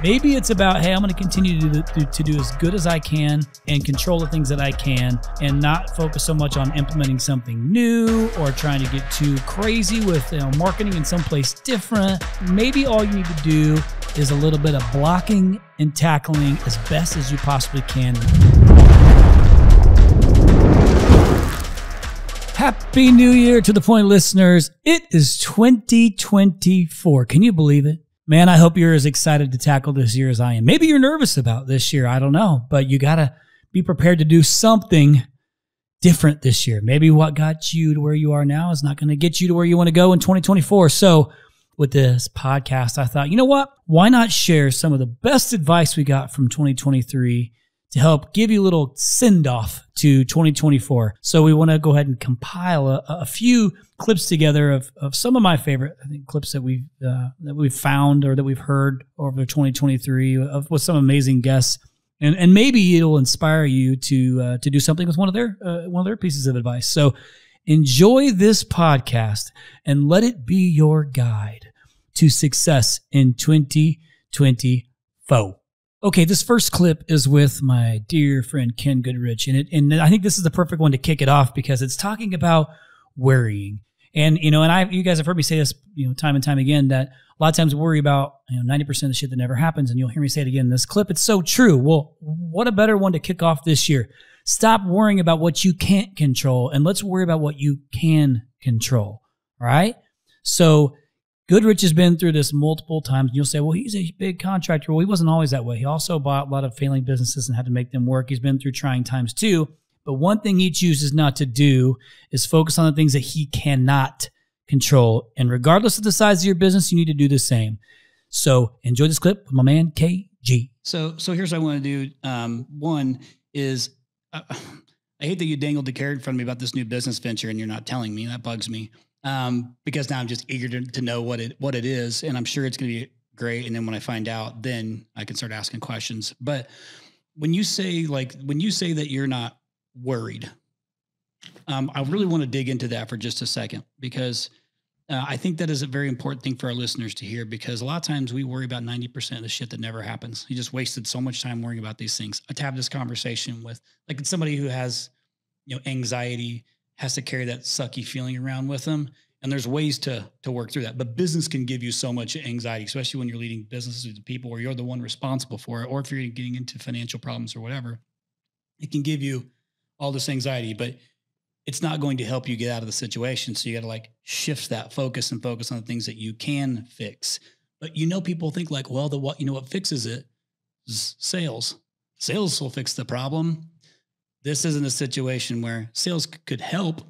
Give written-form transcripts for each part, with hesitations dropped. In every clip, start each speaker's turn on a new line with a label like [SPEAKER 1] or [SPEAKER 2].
[SPEAKER 1] Maybe it's about, hey, I'm going to continue to do as good as I can and control the things that I can and not focus so much on implementing something new or trying to get too crazy with marketing in someplace different. Maybe all you need to do is a little bit of blocking and tackling as best as you possibly can. Happy New Year to the Point listeners. It is 2024. Can you believe it? Man, I hope you're as excited to tackle this year as I am. Maybe you're nervous about this year. I don't know. But you got to be prepared to do something different this year. Maybe what got you to where you are now is not going to get you to where you want to go in 2024. So with this podcast, I thought, you know what? Why not share some of the best advice we got from 2023 to help give you a little send-off to 2024. So we want to go ahead and compile a few clips together of some of my favorite, I think, clips that we've found or that we've heard over 2023 with some amazing guests, and maybe it'll inspire you to do something with one of their pieces of advice. So enjoy this podcast and let it be your guide to success in 2024. Okay, this first clip is with my dear friend Ken Goodrich, and I think this is the perfect one to kick it off because it's talking about worrying. And you guys have heard me say this, time and time again, that a lot of times we worry about 90% of the shit that never happens, and you'll hear me say it again in this clip. It's so true. Well, what a better one to kick off this year. Stop worrying about what you can't control, and let's worry about what you can control. All right? So Goodrich has been through this multiple times. And you'll say, well, he's a big contractor. Well, he wasn't always that way. He also bought a lot of failing businesses and had to make them work. He's been through trying times too. But one thing he chooses not to do is focus on the things that he cannot control. And regardless of the size of your business, you need to do the same. So enjoy this clip with my man, KG. So here's what I want to do. One is, I hate that you dangled the carrot in front of me about this new business venture and you're not telling me. That bugs me. Because now I'm just eager to know what it is, and I'm sure it's going to be great. And then when I find out, then I can start asking questions. But when you say that you're not worried, I really want to dig into that for just a second, because I think that is a very important thing for our listeners to hear, because a lot of times we worry about 90% of the shit that never happens. You just wasted so much time worrying about these things. I have this conversation with somebody who has, anxiety, has to carry that sucky feeling around with them. And there's ways to work through that. But business can give you so much anxiety, especially when you're leading businesses with people where you're the one responsible for it, or if you're getting into financial problems or whatever. It can give you all this anxiety, but it's not going to help you get out of the situation. So you got to shift that focus and focus on the things that you can fix. But people think what fixes it is sales. Sales will fix the problem. This isn't a situation where sales can help,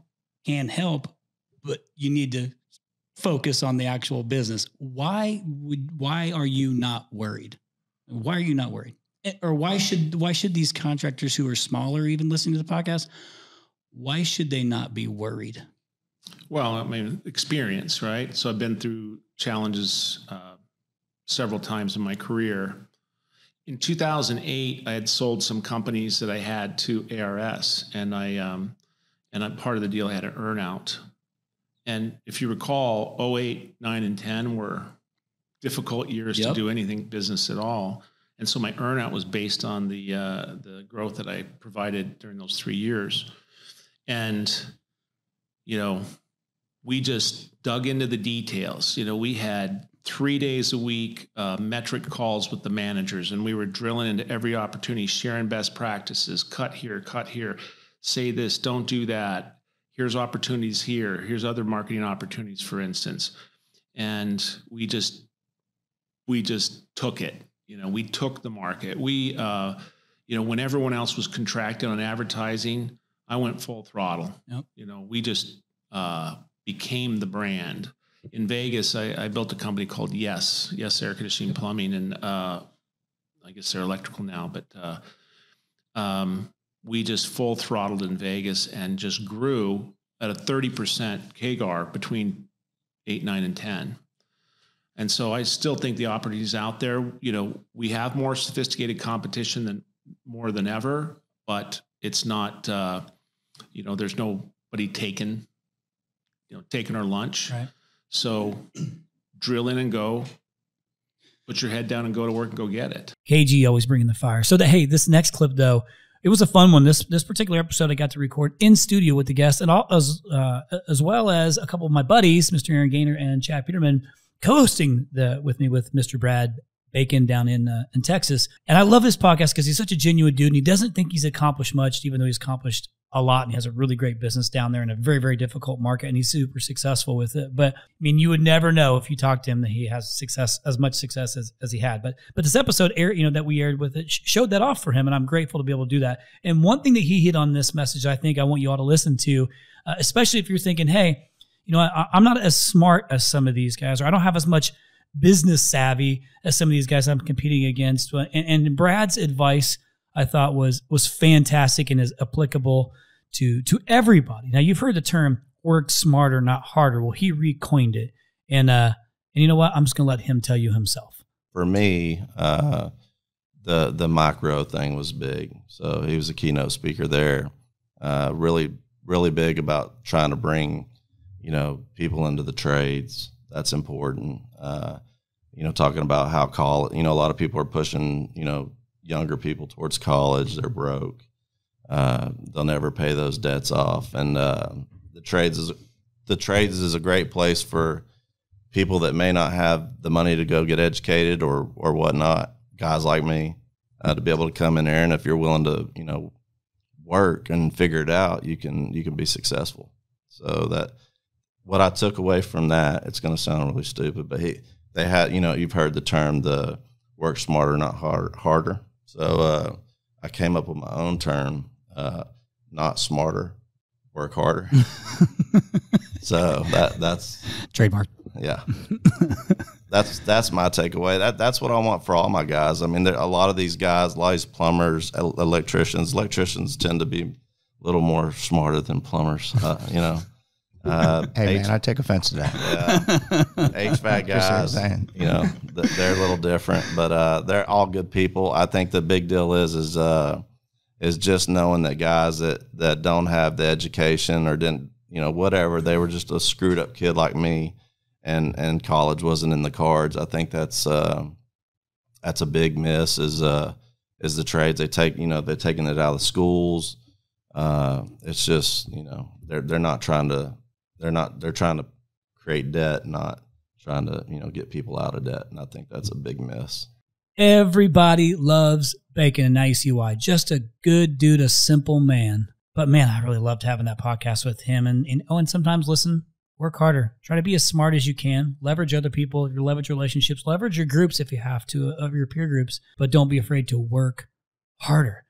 [SPEAKER 1] but you need to focus on the actual business. Why are you not worried? Why are you not worried? Or why should these contractors who are smaller, even listening to the podcast, why should they not be worried?
[SPEAKER 2] Well, experience, right? So I've been through challenges several times in my career. In 2008, I had sold some companies that I had to ARS, and part of the deal I had an earnout. And if you recall, 08, 9, and 10 were difficult years to do anything business at all. And so my earnout was based on the growth that I provided during those 3 years. And, we just dug into the details. We had 3 days a week, metric calls with the managers, and we were drilling into every opportunity, sharing best practices, cut here, say this, don't do that. Here's opportunities here. Here's other marketing opportunities, for instance. And we just took it. We took the market. We, when everyone else was contracting on advertising, I went full throttle. Yep. We just became the brand. In Vegas, I built a company called Yes Air Conditioning Plumbing, and I guess they're electrical now, but we just full throttled in Vegas and just grew at a 30% CAGR between 8, 9, and 10. And so I still think the opportunity is out there. We have more sophisticated competition more than ever, but it's not, there's nobody taking our lunch. Right. So drill in and go. Put your head down and go to work and go get it.
[SPEAKER 1] KG always bringing the fire. So hey, this next clip though, it was a fun one. This particular episode I got to record in studio with the guest, and as well as a couple of my buddies, Mr. Aaron Gaynor and Chad Peterman, co-hosting with me with Mr. Brad Bacon down in Texas. And I love his podcast because he's such a genuine dude, and he doesn't think he's accomplished much, even though he's accomplished a lot, and he has a really great business down there in a very, very difficult market, and he's super successful with it. But I mean, you would never know if you talked to him that he has success, as much success as he had. But this episode that we aired with it showed that off for him, and I'm grateful to be able to do that. And one thing that he hit on this message, I think I want you all to listen to, especially if you're thinking, hey, I'm not as smart as some of these guys, or I don't have as much business savvy as some of these guys I'm competing against. And Brad's advice, I thought was fantastic and is applicable to everybody. Now, you've heard the term "work smarter, not harder." Well, he recoined it, and you know what? I'm just gonna let him tell you himself.
[SPEAKER 3] For me, the micro thing was big. So he was a keynote speaker there. Really, really big about trying to bring people into the trades. That's important. Talking about how a lot of people are pushing younger people towards college. They're broke. They'll never pay those debts off. And the trades is a great place for people that may not have the money to go get educated or whatnot. Guys like me, to be able to come in there, and if you're willing to work and figure it out, you can be successful. So that what I took away from that, it's going to sound really stupid, but they had you've heard the term, the work smarter, not harder. So I came up with my own term, not smarter, work harder. So that's
[SPEAKER 1] trademark.
[SPEAKER 3] Yeah. That's my takeaway. That's what I want for all my guys. I mean, a lot of these guys, a lot of these plumbers, electricians tend to be a little more smarter than plumbers,
[SPEAKER 4] Hey, man, I take offense to that.
[SPEAKER 3] Yeah. HVAC guys, they're a little different, but they're all good people. I think the big deal is just knowing that guys that don't have the education or didn't, whatever, they were just a screwed up kid like me, and college wasn't in the cards. I think that's a big miss is the trades. They're taking it out of the schools. It's just, they're trying to create debt, not trying to, get people out of debt. And I think that's a big miss.
[SPEAKER 1] Everybody loves Bacon, and now you see why. Just a good dude, a simple man. But man, I really loved having that podcast with him. And sometimes work harder. Try to be as smart as you can. Leverage other people, leverage relationships, leverage your groups if you have to, of your peer groups, but don't be afraid to work harder.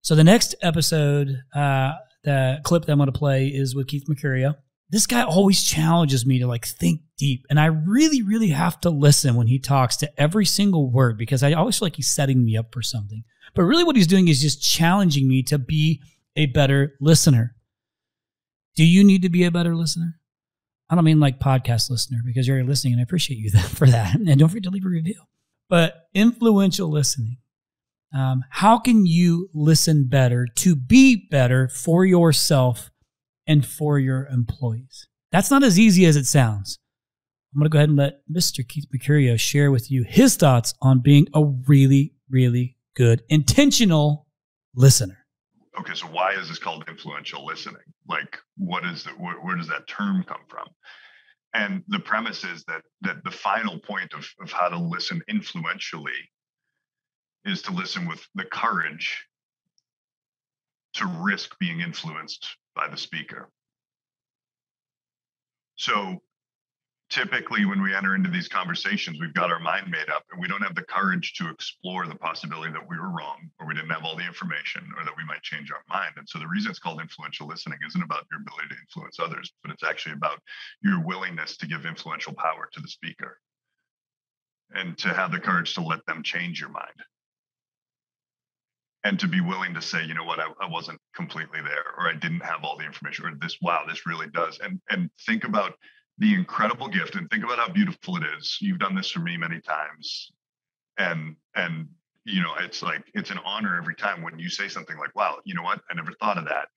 [SPEAKER 1] So the next episode, the clip that I'm going to play is with Keith Mercurio. This guy always challenges me to think deep. And I really, really have to listen when he talks to every single word, because I always feel like he's setting me up for something. But really what he's doing is just challenging me to be a better listener. Do you need to be a better listener? I don't mean like podcast listener, because you're listening and I appreciate you for that. And don't forget to leave a review. But influential listening. How can you listen better to be better for yourself and for your employees? That's not as easy as it sounds. I'm going to go ahead and let Mr. Keith Mercurio share with you his thoughts on being a really, really good, intentional listener.
[SPEAKER 5] Okay, so why is this called influential listening? Where does that term come from? And the premise is that the final point of how to listen influentially is to listen with the courage to risk being influenced by the speaker. So typically when we enter into these conversations, we've got our mind made up and we don't have the courage to explore the possibility that we were wrong, or we didn't have all the information, or that we might change our mind. And so the reason it's called influential listening isn't about your ability to influence others, but it's actually about your willingness to give influential power to the speaker and to have the courage to let them change your mind. And to be willing to say, you know what, I wasn't completely there, or I didn't have all the information, or this really does. And think about the incredible gift, and think about how beautiful it is. You've done this for me many times. And it's an honor every time when you say something like, wow, you know what, I never thought of that.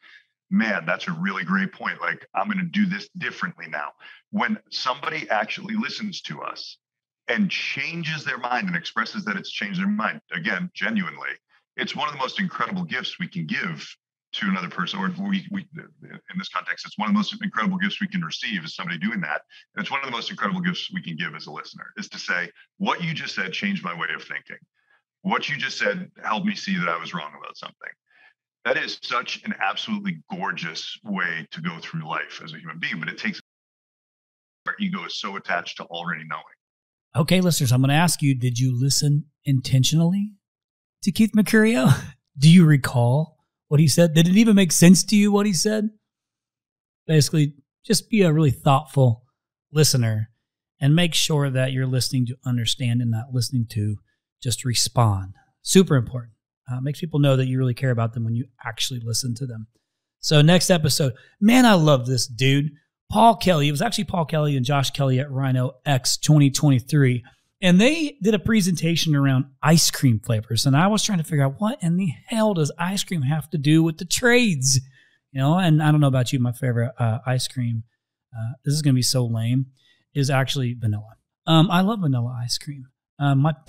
[SPEAKER 5] Man, that's a really great point. I'm going to do this differently now. When somebody actually listens to us and changes their mind and expresses that it's changed their mind, again, genuinely, it's one of the most incredible gifts we can give to another person. Or in this context, it's one of the most incredible gifts we can receive is somebody doing that. And it's one of the most incredible gifts we can give as a listener, is to say, what you just said changed my way of thinking. What you just said helped me see that I was wrong about something. That is such an absolutely gorgeous way to go through life as a human being, but it takes, our ego is so attached to already knowing.
[SPEAKER 1] Okay, listeners, I'm going to ask you, did you listen intentionally to Keith Mercurio? Do you recall what he said? Did it even make sense to you what he said? Basically, just be a really thoughtful listener and make sure that you're listening to understand and not listening to just respond. Super important. Makes people know that you really care about them when you actually listen to them. So next episode, man, I love this dude. Paul Kelly. It was actually Paul Kelly and Josh Kelly at Rhino X 2023. And they did a presentation around ice cream flavors. And I was trying to figure out, what in the hell does ice cream have to do with the trades? You know, and I don't know about you, my favorite ice cream, this is going to be so lame, is actually vanilla. I love vanilla ice cream.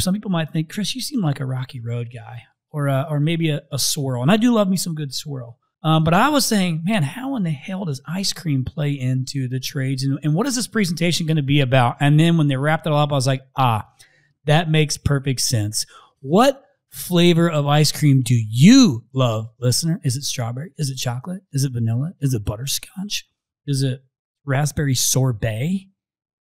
[SPEAKER 1] Some people might think, Chris, you seem like a Rocky Road guy, or maybe a swirl. And I do love me some good swirl. But I was saying, man, how in the hell does ice cream play into the trades? And what is this presentation going to be about? And then when they wrapped it all up, I was like, that makes perfect sense. What flavor of ice cream do you love, listener? Is it strawberry? Is it chocolate? Is it vanilla? Is it butterscotch? Is it raspberry sorbet?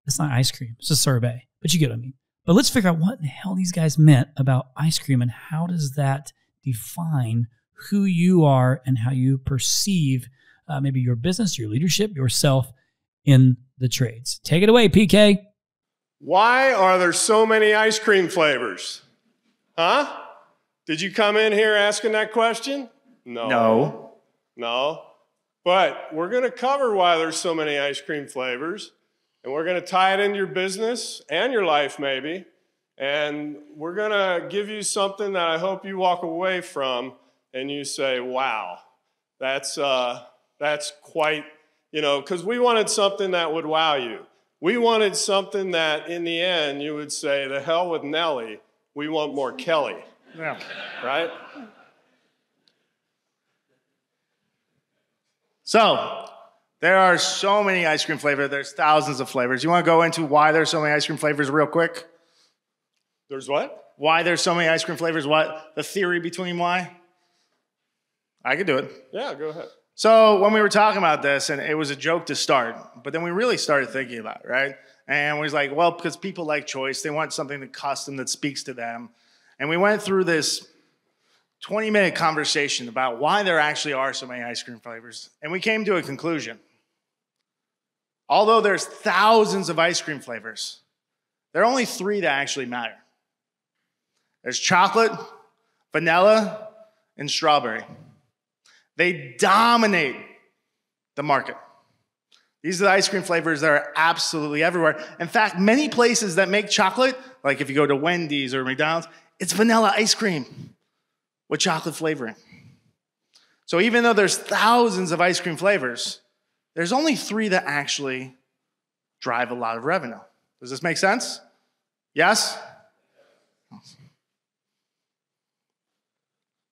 [SPEAKER 1] It's not ice cream. It's a sorbet. But you get what I mean. But let's figure out what in the hell these guys meant about ice cream and how does that define who you are and how you perceive maybe your business, your leadership, yourself in the trades. Take it away, PK.
[SPEAKER 6] Why are there so many ice cream flavors? Huh? Did you come in here asking that question? No. But we're going to cover why there's so many ice cream flavors, and we're going to tie it into your business and your life maybe, and we're going to give you something that I hope you walk away from and you say, wow, that's quite, because we wanted something that would wow you. We wanted something that in the end you would say, the hell with Nelly, we want more Kelly. Yeah. Right?
[SPEAKER 4] So there are so many ice cream flavors. There's thousands of flavors. You want to go into why there's so many ice cream flavors real quick?
[SPEAKER 6] There's what?
[SPEAKER 4] Why there's so many ice cream flavors? What the theory between why? I could do it.
[SPEAKER 6] Yeah, go ahead.
[SPEAKER 4] So when we were talking about this, and it was a joke to start, but then we really started thinking about it, right? And we was like, well, because people like choice. They want something that custom that speaks to them. And we went through this 20-minute conversation about why there actually are so many ice cream flavors. And we came to a conclusion. Although there's thousands of ice cream flavors, there are only 3 that actually matter. There's chocolate, vanilla, and strawberry. They dominate the market. These are the ice cream flavors that are absolutely everywhere. In fact, many places that make chocolate, like if you go to Wendy's or McDonald's, it's vanilla ice cream with chocolate flavoring. So even though there's thousands of ice cream flavors, there's only 3 that actually drive a lot of revenue. Does this make sense? Yes?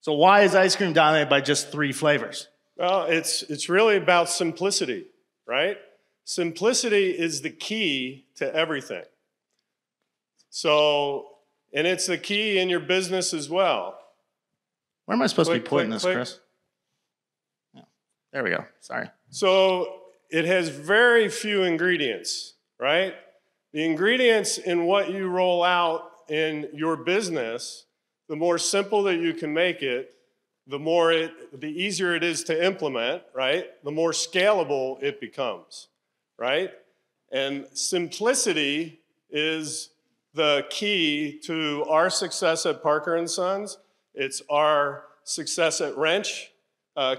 [SPEAKER 4] So why is ice cream dominated by just 3 flavors?
[SPEAKER 6] Well, it's really about simplicity, right? Simplicity is the key to everything. So, and it's the key in your business as well.
[SPEAKER 4] Where am I supposed to be putting this, Chris? Yeah. There we go. Sorry.
[SPEAKER 6] So it has very few ingredients, right? The ingredients in what you roll out in your business, the more simple that you can make it, the easier it is to implement, right? The more scalable it becomes, right? And simplicity is the key to our success at Parker & Sons. It's our success at Wrench.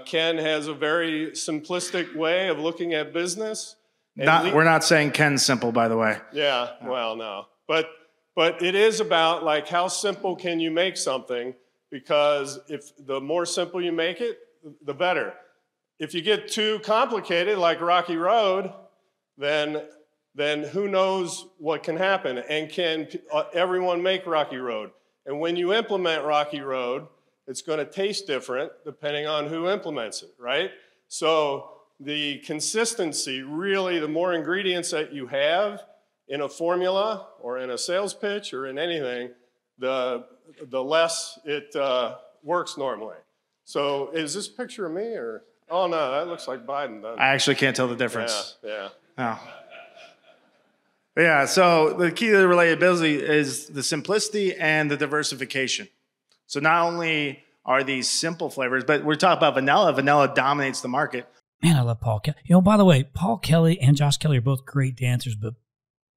[SPEAKER 6] Ken has a very simplistic way of looking at business.
[SPEAKER 4] We're not saying Ken's simple, by the way.
[SPEAKER 6] Yeah, well, no. But it is about, like, how simple can you make something? Because if the more simple you make it, the better. If you get too complicated, like Rocky Road, then then who knows what can happen? And can everyone make Rocky Road? And when you implement Rocky Road, it's going to taste different depending on who implements it, right? So the consistency, really, the more ingredients that you have in a formula or in a sales pitch or in anything, the less it works normally. So is this a picture of me or? Oh, no, that looks like Biden, doesn't it?
[SPEAKER 4] I actually can't tell the difference.
[SPEAKER 6] Yeah.
[SPEAKER 4] Oh. Yeah, so the key to the relatability is the simplicity and the diversification. So not only are these simple flavors, but we're talking about vanilla. Vanilla dominates the market.
[SPEAKER 1] Man, I love Paul Kelly. You know, by the way, Paul Kelly and Josh Kelly are both great dancers, but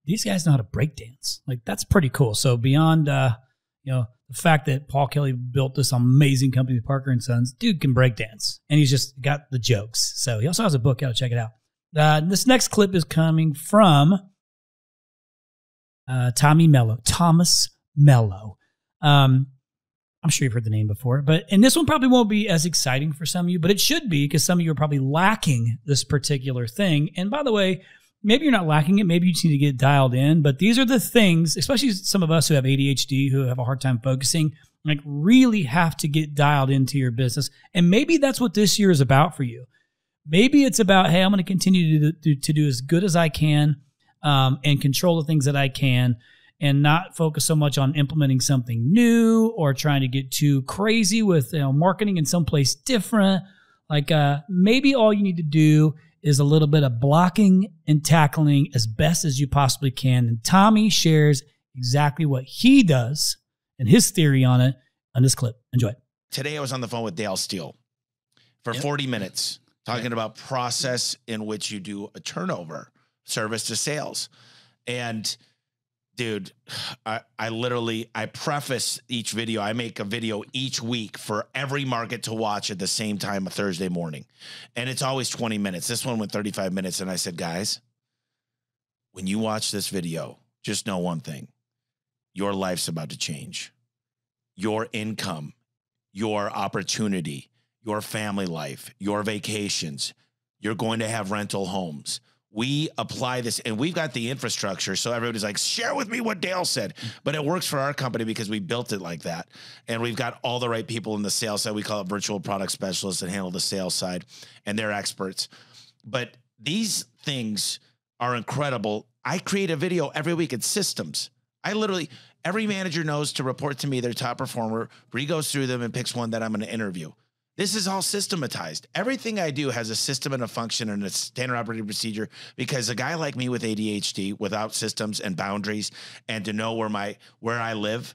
[SPEAKER 1] these guys know how to break dance. Like, that's pretty cool. So beyond, the fact that Paul Kelly built this amazing company with Parker & Sons, dude can break dance, and he's just got the jokes. So he also has a book out. Check it out. This next clip is coming from Thomas Mello. I'm sure you've heard the name before, and this one probably won't be as exciting for some of you, but it should be, because some of you are probably lacking this particular thing. And by the way, maybe you're not lacking it. Maybe you just need to get dialed in. But these are the things, especially some of us who have ADHD, who have a hard time focusing, like really have to get dialed into your business. And maybe that's what this year is about for you. Maybe it's about, hey, I'm going to continue to do as good as I can and control the things that I can, and not focus so much on implementing something new or trying to get too crazy with marketing in someplace different. Like maybe all you need to do is a little bit of blocking and tackling as best as you possibly can. And Tommy shares exactly what he does and his theory on it on this clip. Enjoy.
[SPEAKER 7] Today I was on the phone with Dale Steele for 40 minutes talking about process in which you do a turnover, service to sales. And dude, I preface each video. I make a video each week for every market to watch at the same time, a Thursday morning. And it's always 20 minutes. This one went 35 minutes. And I said, guys, when you watch this video, just know one thing. Your life's about to change. Your income, your opportunity, your family life, your vacations. You're going to have rental homes. We apply this, and we've got the infrastructure. So everybody's like, share with me what Dale said. But it works for our company because we built it like that. And we've got all the right people in the sales side. We call it virtual product specialists that handle the sales side, and they're experts. But these things are incredible. I create a video every week. It's systems. Every manager knows to report to me their top performer. Bree goes through them and picks one that I'm going to interview. This is all systematized. Everything I do has a system and a function and a standard operating procedure, because a guy like me with ADHD, without systems and boundaries and to know where I live,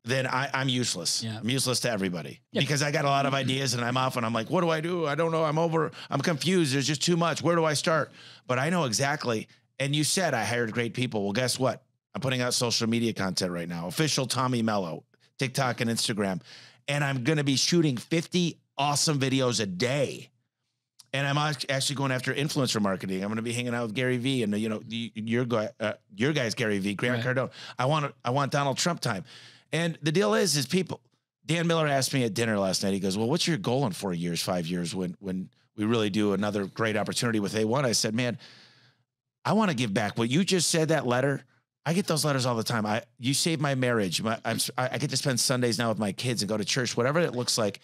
[SPEAKER 7] then I'm useless. Yeah. I'm useless to everybody because I got a lot of ideas and I'm off and I'm like, what do I do? I don't know. I'm confused. There's just too much. Where do I start? But I know exactly. And you said I hired great people. Well, guess what? I'm putting out social media content right now. Official Tommy Mello, TikTok and Instagram. And I'm going to be shooting 50 awesome videos a day. And I'm actually going after influencer marketing. I'm going to be hanging out with Gary Vee and, your guys, Gary Vee, Grant Cardone. I want Donald Trump time. And the deal is people, Dan Miller asked me at dinner last night, he goes, well, what's your goal in 4 years, 5 years when we really do another great opportunity with A1? I said, man, I want to give back. What you just said, that letter, I get those letters all the time. You saved my marriage. I get to spend Sundays now with my kids and go to church, whatever it looks like.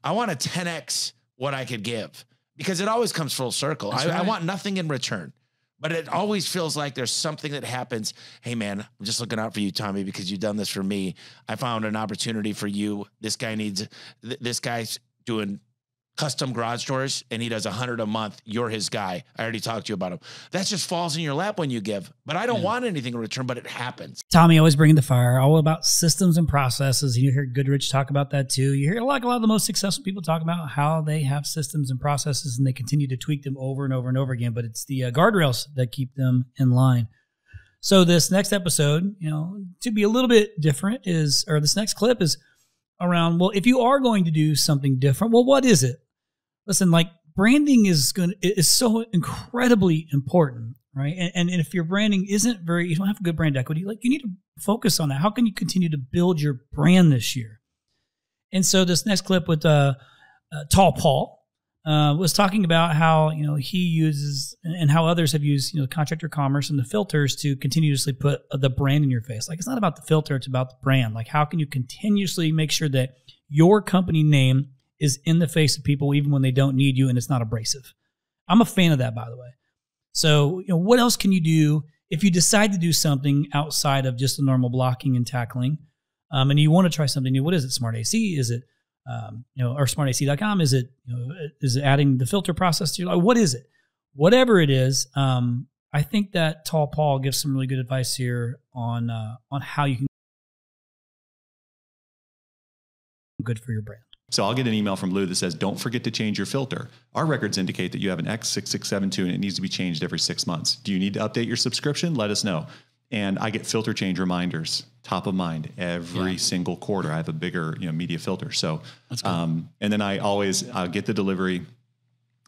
[SPEAKER 7] I want to 10X what I could give, because it always comes full circle. I want nothing in return, but it always feels like there's something that happens. Hey man, I'm just looking out for you, Tommy, because you've done this for me. I found an opportunity for you. This guy's doing custom garage doors and he does 100 a month. You're his guy. I already talked to you about him. That just falls in your lap when you give, but I don't want anything in return, but it happens.
[SPEAKER 1] Tommy always bringing the fire, all about systems and processes. You hear Goodrich talk about that too. You hear a lot of the most successful people talk about how they have systems and processes and they continue to tweak them over and over and over again, but it's the guardrails that keep them in line. So this next episode, to be a little bit different this next clip is around, well, if you are going to do something different, well, what is it? Listen, like branding is so incredibly important, right? And if your branding you don't have a good brand equity, like you need to focus on that. How can you continue to build your brand this year? And so this next clip with Tall Paul, was talking about how, he uses and how others have used, contractor commerce and the filters to continuously put the brand in your face. Like, it's not about the filter, it's about the brand. Like, how can you continuously make sure that your company name is in the face of people even when they don't need you and it's not abrasive? I'm a fan of that, by the way. So, what else can you do if you decide to do something outside of just the normal blocking and tackling, and you want to try something new? What is it? Smart AC? Is it, or smartac.com? Is it, is it adding the filter process to your life? What is it? Whatever it is, I think that Tall Paul gives some really good advice here on how you can good for your brand.
[SPEAKER 8] So I'll get an email from Lou that says, don't forget to change your filter. Our records indicate that you have an X6672 and it needs to be changed every 6 months. Do you need to update your subscription? Let us know. And I get filter change reminders, top of mind, every single quarter. I have a bigger, media filter. So, and then I'll get the delivery.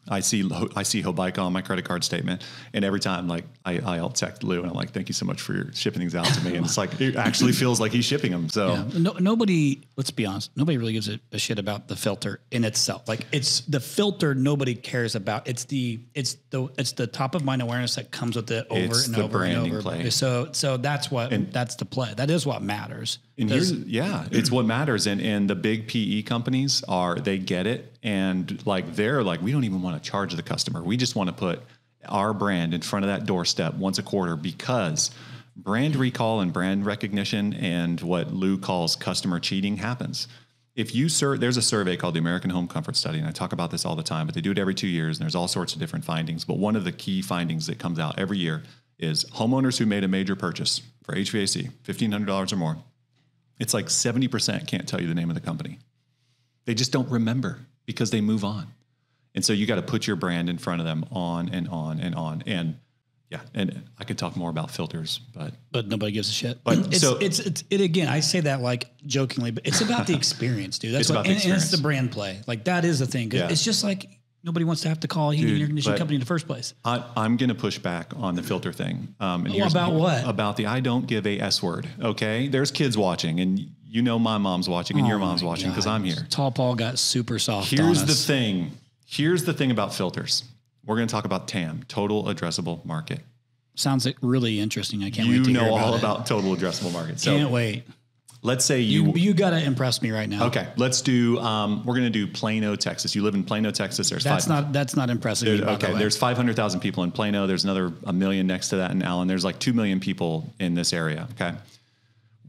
[SPEAKER 8] I see Hobica on my credit card statement, and every time, I'll text Lou and I'm like, thank you so much for your shipping these out to me. And it's like, it actually feels like he's shipping them. So
[SPEAKER 1] nobody, let's be honest, nobody really gives a shit about the filter in itself. Like, it's the filter nobody cares about. It's the top of mind awareness that comes with it over and over and over. Play. So that's that's the play. That is what matters.
[SPEAKER 8] And it's what matters. And the big PE companies they get it. And they're like, we don't even want to charge the customer. We just want to put our brand in front of that doorstep once a quarter, because brand recall and brand recognition and what Lou calls customer cheating happens. If you there's a survey called the American Home Comfort Study, and I talk about this all the time, but they do it every 2 years, and there's all sorts of different findings. But one of the key findings that comes out every year is homeowners who made a major purchase for HVAC, $1,500 or more. It's like 70% can't tell you the name of the company. They just don't remember because they move on. And so you got to put your brand in front of them on and on and on. And and I could talk more about filters, but
[SPEAKER 1] nobody gives a shit. But it's again, I say that like jokingly, but it's about the experience, dude. That's and it's the brand play. Like, that is the thing. It's just like, nobody wants to have to call a heating and air conditioning company in the first place.
[SPEAKER 8] I'm going to push back on the filter thing.
[SPEAKER 1] About what?
[SPEAKER 8] About the I don't give a S word. Okay. There's kids watching, and my mom's watching and your mom's watching because I'm here.
[SPEAKER 1] Tall Paul got super soft.
[SPEAKER 8] Here's the thing. Here's the thing about filters. We're going to talk about TAM, total addressable market.
[SPEAKER 1] Sounds really interesting. I can't wait to hear about it.
[SPEAKER 8] You know all about total addressable market. So
[SPEAKER 1] can't wait.
[SPEAKER 8] Let's say
[SPEAKER 1] you got to impress me right now.
[SPEAKER 8] Okay, let's do. We're going to do Plano, Texas. You live in Plano, Texas.
[SPEAKER 1] That's not impressive.
[SPEAKER 8] Okay, there's 500,000 people in Plano. There's another 1 million next to that in Allen. There's like 2 million people in this area. Okay,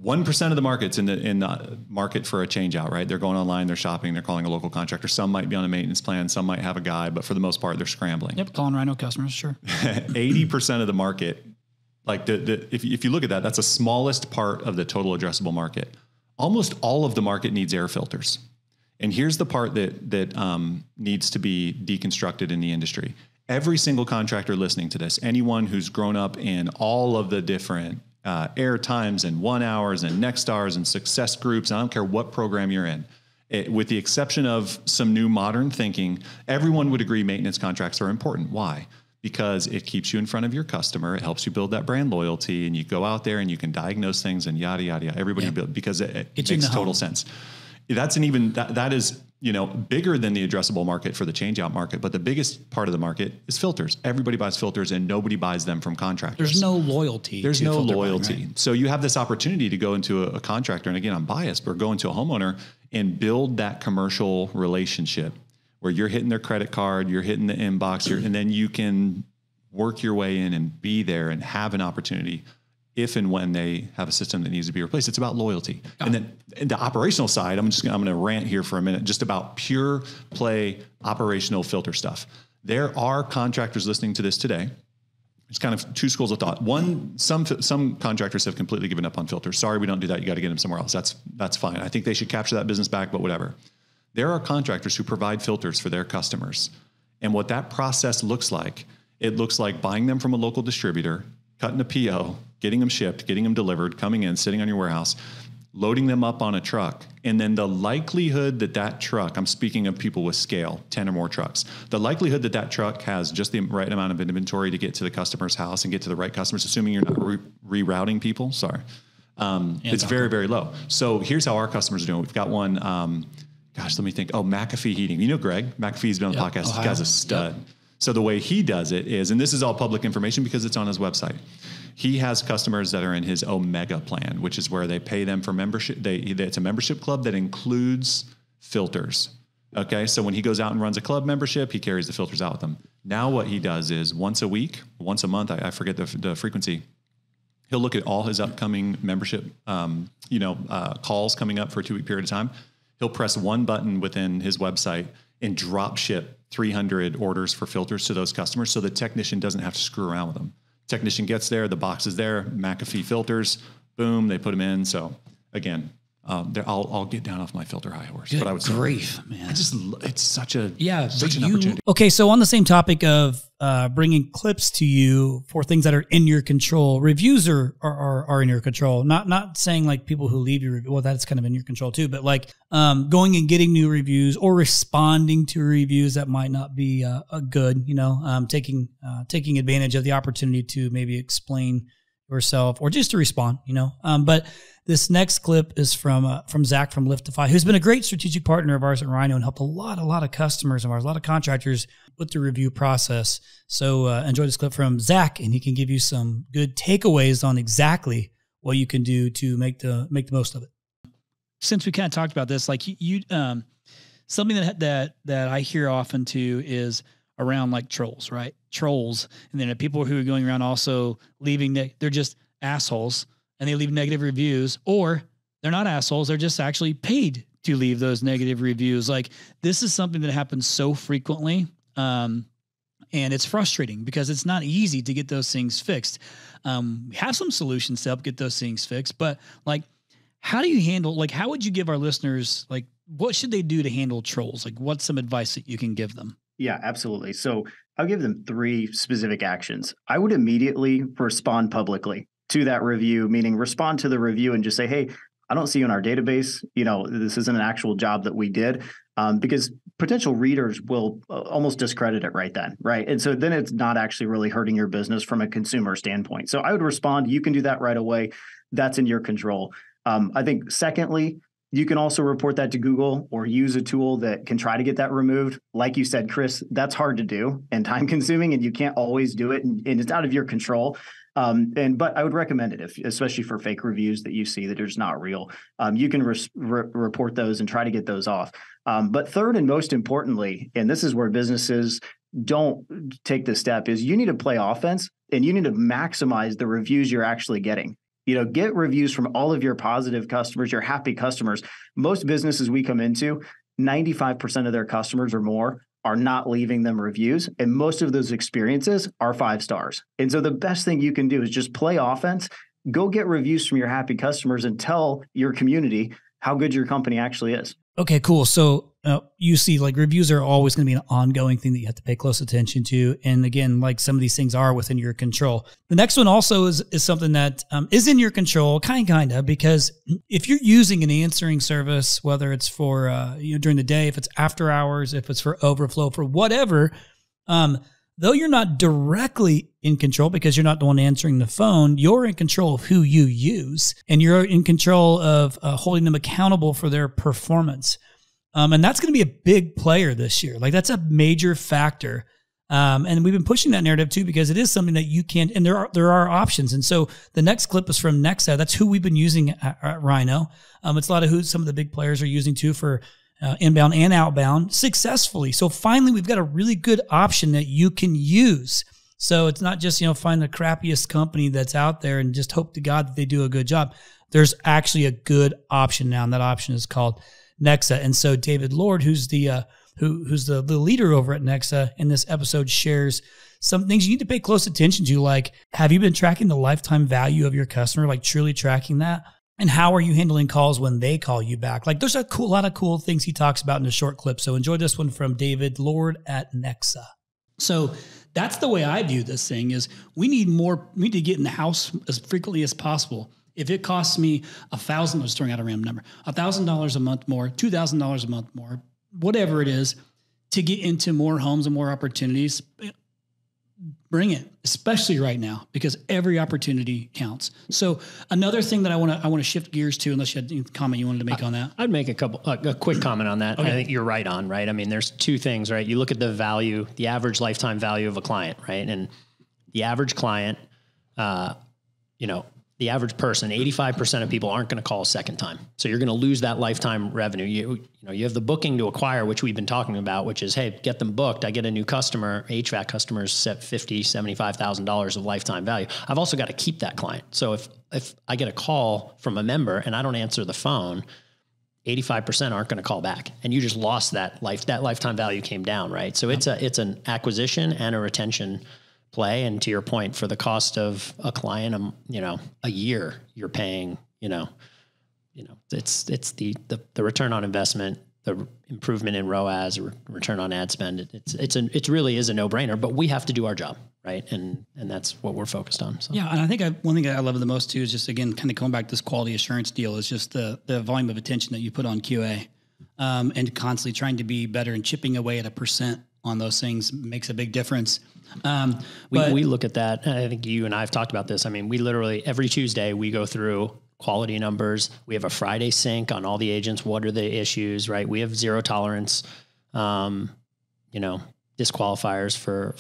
[SPEAKER 8] 1% of the market's in the market for a change out. Right, they're going online, they're shopping, they're calling a local contractor. Some might be on a maintenance plan, some might have a guy, but for the most part, they're scrambling.
[SPEAKER 1] Yep, calling Rhino customers. Sure.
[SPEAKER 8] 80% of the market, like if you look at that, that's the smallest part of the total addressable market. Almost all of the market needs air filters. And here's the part that needs to be deconstructed in the industry. Every single contractor listening to this, anyone who's grown up in all of the different air times and 1 hours and next stars and success groups, and I don't care what program you're in, with the exception of some new modern thinking, everyone would agree maintenance contracts are important. Why? Because it keeps you in front of your customer. It helps you build that brand loyalty, and you go out there and you can diagnose things and yada, yada, yada. Everybody build, because it makes total sense. That's that is, bigger than the addressable market for the change out market. But the biggest part of the market is filters. Everybody buys filters, and nobody buys them from contractors.
[SPEAKER 1] There's no loyalty.
[SPEAKER 8] There's no loyalty.
[SPEAKER 1] Buying, right? So
[SPEAKER 8] you have this opportunity to go into a contractor. And again, I'm biased, but go into a homeowner and build that commercial relationship where you're hitting their credit card, you're hitting the inbox, and then you can work your way in and be there and have an opportunity if and when they have a system that needs to be replaced. It's about loyalty. And then in the operational side, I'm going to rant here for a minute, just about pure play operational filter stuff. There are contractors listening to this today. It's kind of two schools of thought. One, some contractors have completely given up on filters. Sorry, we don't do that. You got to get them somewhere else. That's fine. I think they should capture that business back, but whatever. There are contractors who provide filters for their customers. And what that process looks like, it looks like buying them from a local distributor, cutting a PO, getting them shipped, getting them delivered, coming in, sitting on your warehouse, loading them up on a truck. And then the likelihood that truck, I'm speaking of people with scale, 10 or more trucks, the likelihood that truck has just the right amount of inventory to get to the customer's house and get to the right customers, assuming you're not rerouting people, it's very, very low. So here's how our customers are doing. We've got one gosh, let me think. Oh, McAfee Heating. You know, Greg, McAfee's been on the podcast. This guy's a stud. Yep. So the way he does it is, and this is all public information because it's on his website. He has customers that are in his Omega plan, which is where they pay them for membership. It's a membership club that includes filters. Okay. So when he goes out and runs a club membership, he carries the filters out with him. Now what he does is once a week, once a month, I forget the frequency, he'll look at all his upcoming membership, calls coming up for a 2-week period of time. He'll press one button within his website and drop ship 300 orders for filters to those customers. So the technician doesn't have to screw around with them. Technician gets there, the box is there, McAfee filters, boom, they put them in. So again, I'll get down off my filter high horse.
[SPEAKER 1] Good
[SPEAKER 8] but I would
[SPEAKER 1] grief, man.
[SPEAKER 8] It's such an
[SPEAKER 1] opportunity. Okay, so on the same topic of bringing clips to you for things that are in your control, reviews are in your control. Not saying like people who leave your review, well, that's kind of in your control too, but like going and getting new reviews or responding to reviews that might not be good, taking advantage of the opportunity to maybe explain yourself or just to respond, but this next clip is from Zach from Liftify, who's been a great strategic partner of ours at Rhino and helped a lot of customers of ours, a lot of contractors with the review process. So enjoy this clip from Zach, and he can give you some good takeaways on exactly what you can do to make the most of it. Since we kind of talked about this, like you something that I hear often too is around like trolls, right? Trolls, and then people who are going around also leaving they're just assholes. And they leave negative reviews, or they're not assholes. They're just actually paid to leave those negative reviews. Like this is something that happens so frequently. And it's frustrating because it's not easy to get those things fixed. We have some solutions to help get those things fixed, but like, how do you handle, like, how would you give our listeners, like, what should they do to handle trolls? Like, what's some advice that you can give them?
[SPEAKER 9] Yeah, absolutely. So I'll give them 3 specific actions. I would immediately respond publicly to that review, meaning respond to the review and just say, hey, I don't see you in our database. This isn't an actual job that we did, because potential readers will almost discredit it right then, right? And so then it's not actually really hurting your business from a consumer standpoint. So I would respond. You can do that right away. That's in your control. I think secondly, you can also report that to Google or use a tool that can try to get that removed. Like you said, Chris, that's hard to do and time consuming, and you can't always do it, and it's out of your control. But I would recommend it, especially for fake reviews that you see that are just not real. You can report those and try to get those off. But third and most importantly, and this is where businesses don't take this step, is you need to play offense and you need to maximize the reviews you're actually getting. Get reviews from all of your positive customers, your happy customers. Most businesses we come into, 95% of their customers or more are not leaving them reviews. And most of those experiences are 5 stars. And so the best thing you can do is just play offense, go get reviews from your happy customers and tell your community how good your company actually is.
[SPEAKER 1] Okay, cool. So you see, like, reviews are always going to be an ongoing thing that you have to pay close attention to. And again, like, some of these things are within your control. The next one also is something that is in your control, kind of, because if you're using an answering service, whether it's for during the day, if it's after hours, if it's for overflow, for whatever, though you're not directly in control because you're not the one answering the phone, you're in control of who you use, and you're in control of holding them accountable for their performance. And that's going to be a big player this year. Like, that's a major factor. And we've been pushing that narrative too, because it is something that you can't, and there are options. And so the next clip is from Nexa. That's who we've been using at Rhino. It's a lot of who some of the big players are using too for inbound and outbound successfully. So finally, we've got a really good option that you can use. So it's not just, find the crappiest company that's out there and just hope to God that they do a good job. There's actually a good option now, and that option is called Nexa. And so David Lord, who's the leader over at Nexa, in this episode shares some things you need to pay close attention to, like, have you been tracking the lifetime value of your customer, like truly tracking that? And how are you handling calls when they call you back? Like, there's a lot of cool things he talks about in a short clip. So enjoy this one from David Lord at Nexa. So that's the way I view this thing is we need to get in the house as frequently as possible. If it costs me $1,000, I'm just throwing out a random number, $1,000 a month more, $2,000 a month more, whatever it is, to get into more homes and more opportunities, Bring it, especially right now, because every opportunity counts. So another thing that I want to shift gears to, unless you had a comment you wanted to make on that.
[SPEAKER 10] I'd make a quick comment on that. Okay. I think you're right on, right? I mean, there's two things, right? You look at the value, the average lifetime value of a client, right? And the average client, the average person, 85% of people aren't going to call a second time. So you're going to lose that lifetime revenue. You have the booking to acquire, which we've been talking about, which is, hey, get them booked. I get a new customer, HVAC customers set $50,000, $75,000 of lifetime value. I've also got to keep that client. So if I get a call from a member and I don't answer the phone, 85% aren't going to call back, and you just lost that lifetime value came down, right? So it's an acquisition and a retention play. And to your point, for the cost of a client, a year, you're paying, it's the return on investment, the improvement in ROAS, return on ad spend. It really is a no brainer, but we have to do our job. Right. And that's what we're focused on. So.
[SPEAKER 1] Yeah. And I think one thing I love the most too, is just, again, kind of going back to this quality assurance deal, is just the volume of attention that you put on QA, and constantly trying to be better and chipping away at 1% on those things makes a big difference.
[SPEAKER 10] We look at that. I think you and I have talked about this. I mean, we literally every Tuesday we go through quality numbers. We have a Friday sync on all the agents. What are the issues, right? We have zero tolerance, disqualifiers for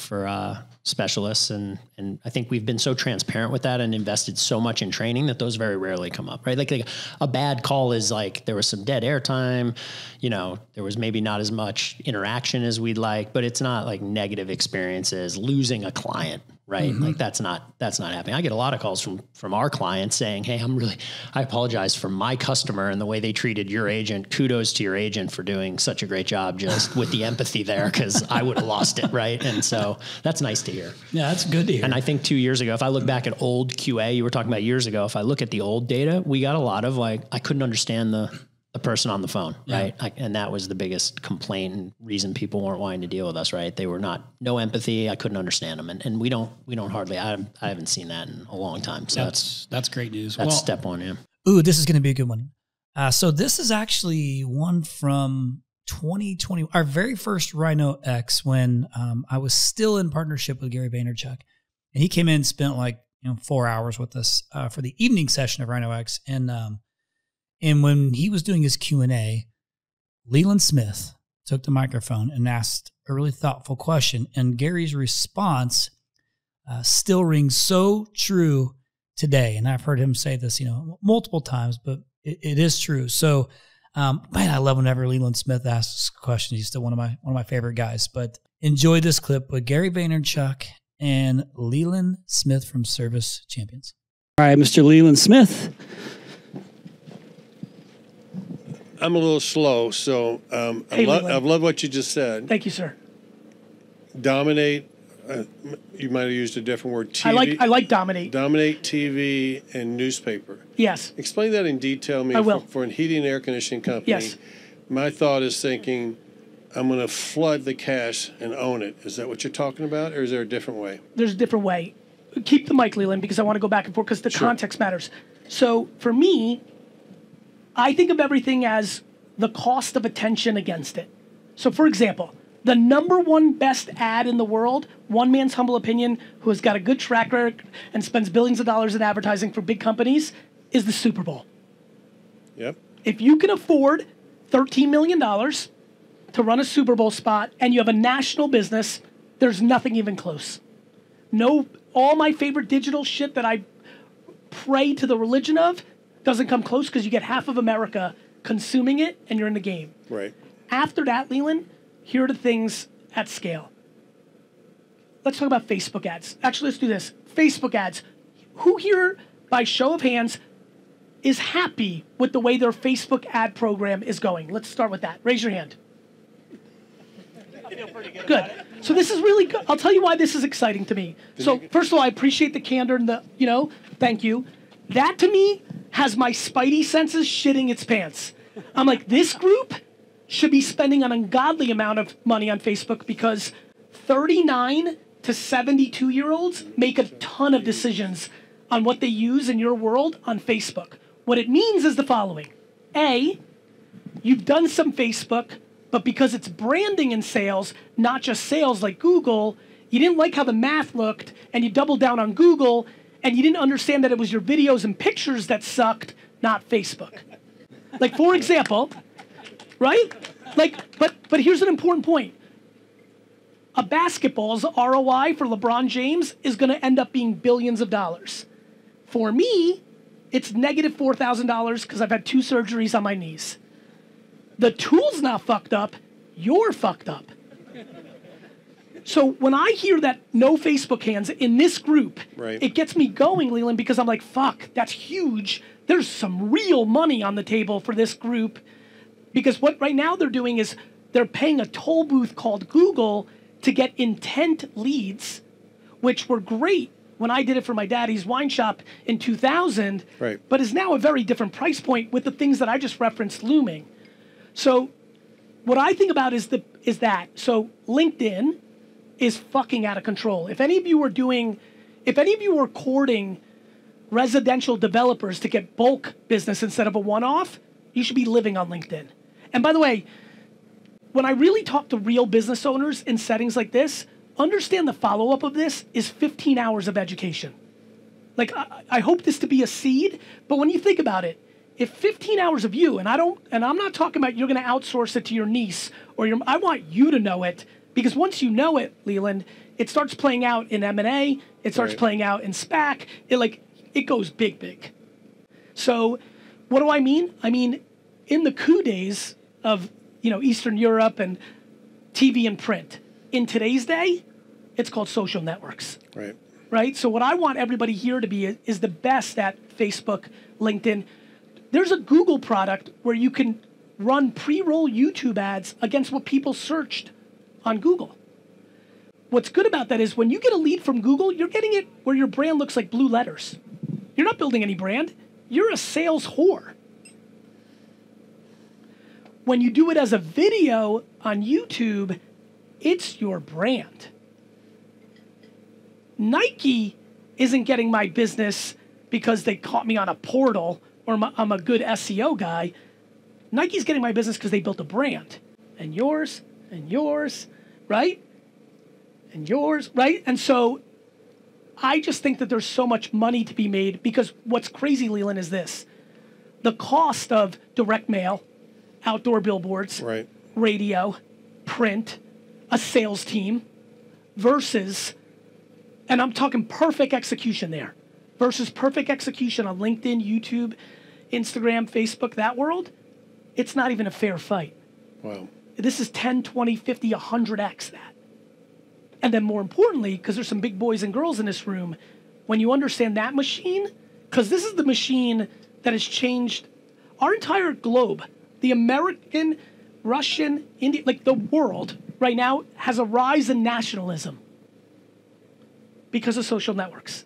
[SPEAKER 10] specialists. And I think we've been so transparent with that and invested so much in training that those very rarely come up, right? Like a bad call is like, there was some dead air time, there was maybe not as much interaction as we'd like, but it's not like negative experiences, losing a client, right? Mm-hmm. Like that's not happening. I get a lot of calls from our clients saying, hey, I apologize for my customer and the way they treated your agent. Kudos to your agent for doing such a great job, just with the empathy there, because I would have lost it, right? And so that's nice to hear.
[SPEAKER 1] Yeah, that's good to hear.
[SPEAKER 10] And I think 2 years ago, if I look back at old QA, you were talking about years ago, if I look at the old data, we got a lot of I couldn't understand the person on the phone, right? And that was the biggest complaint and reason people weren't wanting to deal with us, right? They were no empathy. I couldn't understand them. And we don't hardly, I haven't seen that in a long time. So
[SPEAKER 1] that's great news.
[SPEAKER 10] That's step one. Yeah.
[SPEAKER 1] Ooh, this is going to be a good one. So this is actually one from 2020, our very first Rhino X, when I was still in partnership with Gary Vaynerchuk, and he came in and spent 4 hours with us for the evening session of Rhino X. And when he was doing his Q&A, Leland Smith took the microphone and asked a really thoughtful question. And Gary's response still rings so true today. And I've heard him say this, multiple times, but it is true. So, man, I love whenever Leland Smith asks a question. He's still one of my favorite guys. But enjoy this clip with Gary Vaynerchuk and Leland Smith from Service Champions.
[SPEAKER 11] All right, Mr. Leland Smith.
[SPEAKER 6] I'm a little slow, so I've loved what you just said.
[SPEAKER 11] Thank you, sir.
[SPEAKER 6] Dominate. You might have used a different word. TV.
[SPEAKER 11] I like dominate.
[SPEAKER 6] Dominate TV and newspaper.
[SPEAKER 11] Yes.
[SPEAKER 6] Explain that in detail.
[SPEAKER 11] I will.
[SPEAKER 6] For a heating and air conditioning company.
[SPEAKER 11] Yes.
[SPEAKER 6] My thought is thinking, I'm going to flood the cash and own it. Is that what you're talking about, or is there a different way?
[SPEAKER 11] There's a different way. Keep the mic, Leland, because I want to go back and forth because the context matters. So for me, I think of everything as the cost of attention against it. So for example, the number one best ad in the world, one man's humble opinion, who has got a good track record and spends billions of dollars in advertising for big companies, is the Super Bowl.
[SPEAKER 6] Yep.
[SPEAKER 11] If you can afford $13 million to run a Super Bowl spot and you have a national business, there's nothing even close. All my favorite digital shit that I pray to the religion of doesn't come close, because you get half of America consuming it and you're in the game.
[SPEAKER 6] Right.
[SPEAKER 11] After that, Leland, here are the things at scale. Let's talk about Facebook ads. Actually, let's do this. Facebook ads. Who here, by show of hands, is happy with the way their Facebook ad program is going? Let's start with that. Raise your hand. I feel pretty good. Good. So this is really good. I'll tell you why this is exciting to me. So first of all, I appreciate the candor and thank you. That to me has my spidey senses shitting its pants. I'm like, this group should be spending an ungodly amount of money on Facebook, because 39 to 72-year-olds make a ton of decisions on what they use in your world on Facebook. What it means is the following. A, you've done some Facebook, but because it's branding and sales, not just sales like Google, You didn't like how the math looked, and you doubled down on Google, and you didn't understand that it was your videos and pictures that sucked, not Facebook. Like, for example, right? Like, but here's an important point. A basketball's ROI for LeBron James is going to end up being billions of dollars. For me, it's negative $4,000 because I've had 2 surgeries on my knees. The tool's not fucked up. You're fucked up. So when I hear that no Facebook hands in this group, it gets me going, Leland, because I'm like, fuck, that's huge. There's some real money on the table for this group. Because what right now they're doing is they're paying a toll booth called Google to get intent leads, which were great when I did it for my daddy's wine shop in 2000, but is now a very different price point with the things that I just referenced looming. So what I think about is that. So LinkedIn is fucking out of control. If any of you are courting residential developers to get bulk business instead of a one-off, you should be living on LinkedIn. And by the way, when I really talk to real business owners in settings like this, understand the follow-up of this is 15 hours of education. Like, I hope this to be a seed, but when you think about it, if 15 hours of you, and I'm not talking about you're going to outsource it to your niece I want you to know it, because once you know it, Leland, it starts playing out in M&A, it starts playing out in SPAC, it goes big. So what do I mean? I mean, in the coup days of, Eastern Europe and TV and print, in today's day, it's called social networks. Right? So what I want everybody here to be is the best at Facebook, LinkedIn. There's a Google product where you can run pre-roll YouTube ads against what people searched on Google. What's good about that is when you get a lead from Google, you're getting it where your brand looks like blue letters. You're not building any brand. You're a sales whore. When you do it as a video on YouTube, it's your brand. Nike isn't getting my business because they caught me on a portal or I'm a good SEO guy. Nike's getting my business because they built a brand. And yours, right? And yours, right? And so I just think that there's so much money to be made because what's crazy, Leland, is this. The cost of direct mail, outdoor billboards, radio, print, a sales team versus, and I'm talking perfect execution there, versus perfect execution on LinkedIn, YouTube, Instagram, Facebook, that world, it's not even a fair fight.
[SPEAKER 6] Wow.
[SPEAKER 11] This is 10, 20, 50, 100x that. And then more importantly, because there's some big boys and girls in this room, when you understand that machine, because this is the machine that has changed our entire globe. The American, Russian, Indian, like the world right now has a rise in nationalism because of social networks.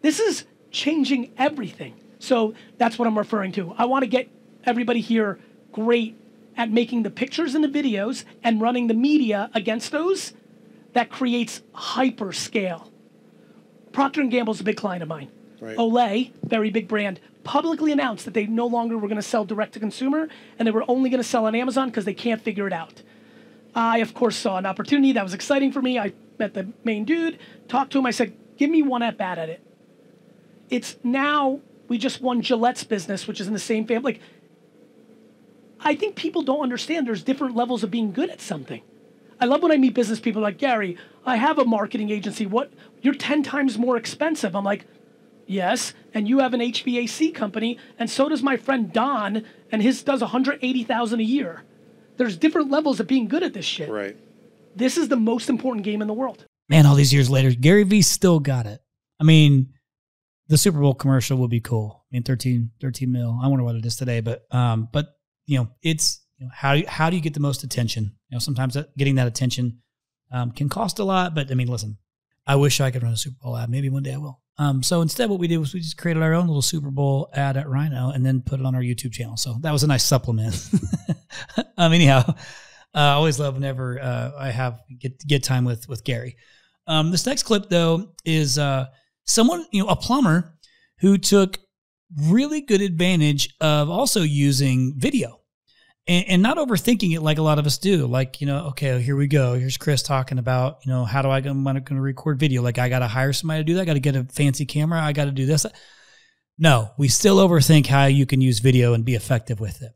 [SPEAKER 11] This is changing everything. So that's what I'm referring to. I want to get everybody here great at making the pictures and the videos and running the media against those. That creates hyper scale. Procter & Gamble is a big client of mine. Olay, very big brand, publicly announced that they no longer were going to sell direct to consumer and they were only going to sell on Amazon because they can't figure it out. I, of course, saw an opportunity that was exciting for me. I met the main dude, talked to him. I said, give me one at bat at it. It's now, we just won Gillette's business, which is in the same family. Like, I think people don't understand there's different levels of being good at something. I love when I meet business people like, Gary, I have a marketing agency. What? You're 10 times more expensive. I'm like, yes, and you have an HVAC company, and so does my friend Don, and his does $180,000 a year. There's different levels of being good at this shit. This is the most important game in the world.
[SPEAKER 1] Man, all these years later, Gary Vee still got it. I mean, the Super Bowl commercial would be cool. I mean, 13 mil. I wonder what it is today, but it's, how do you get the most attention? Sometimes getting that attention can cost a lot, but I mean, listen, I wish I could run a Super Bowl ad. Maybe one day I will. So instead what we did was we just created our own little Super Bowl ad at Rhino and then put it on our YouTube channel. So that was a nice supplement. Anyhow, I always love whenever I get time with Gary. This next clip though is someone, a plumber who took really good advantage of also using video. and not overthinking it like a lot of us do. Like, okay, here we go. Here's Chris talking about, how do I'm going to record video? Like, I got to hire somebody to do that. I got to get a fancy camera. I got to do this. No, we still overthink how you can use video and be effective with it.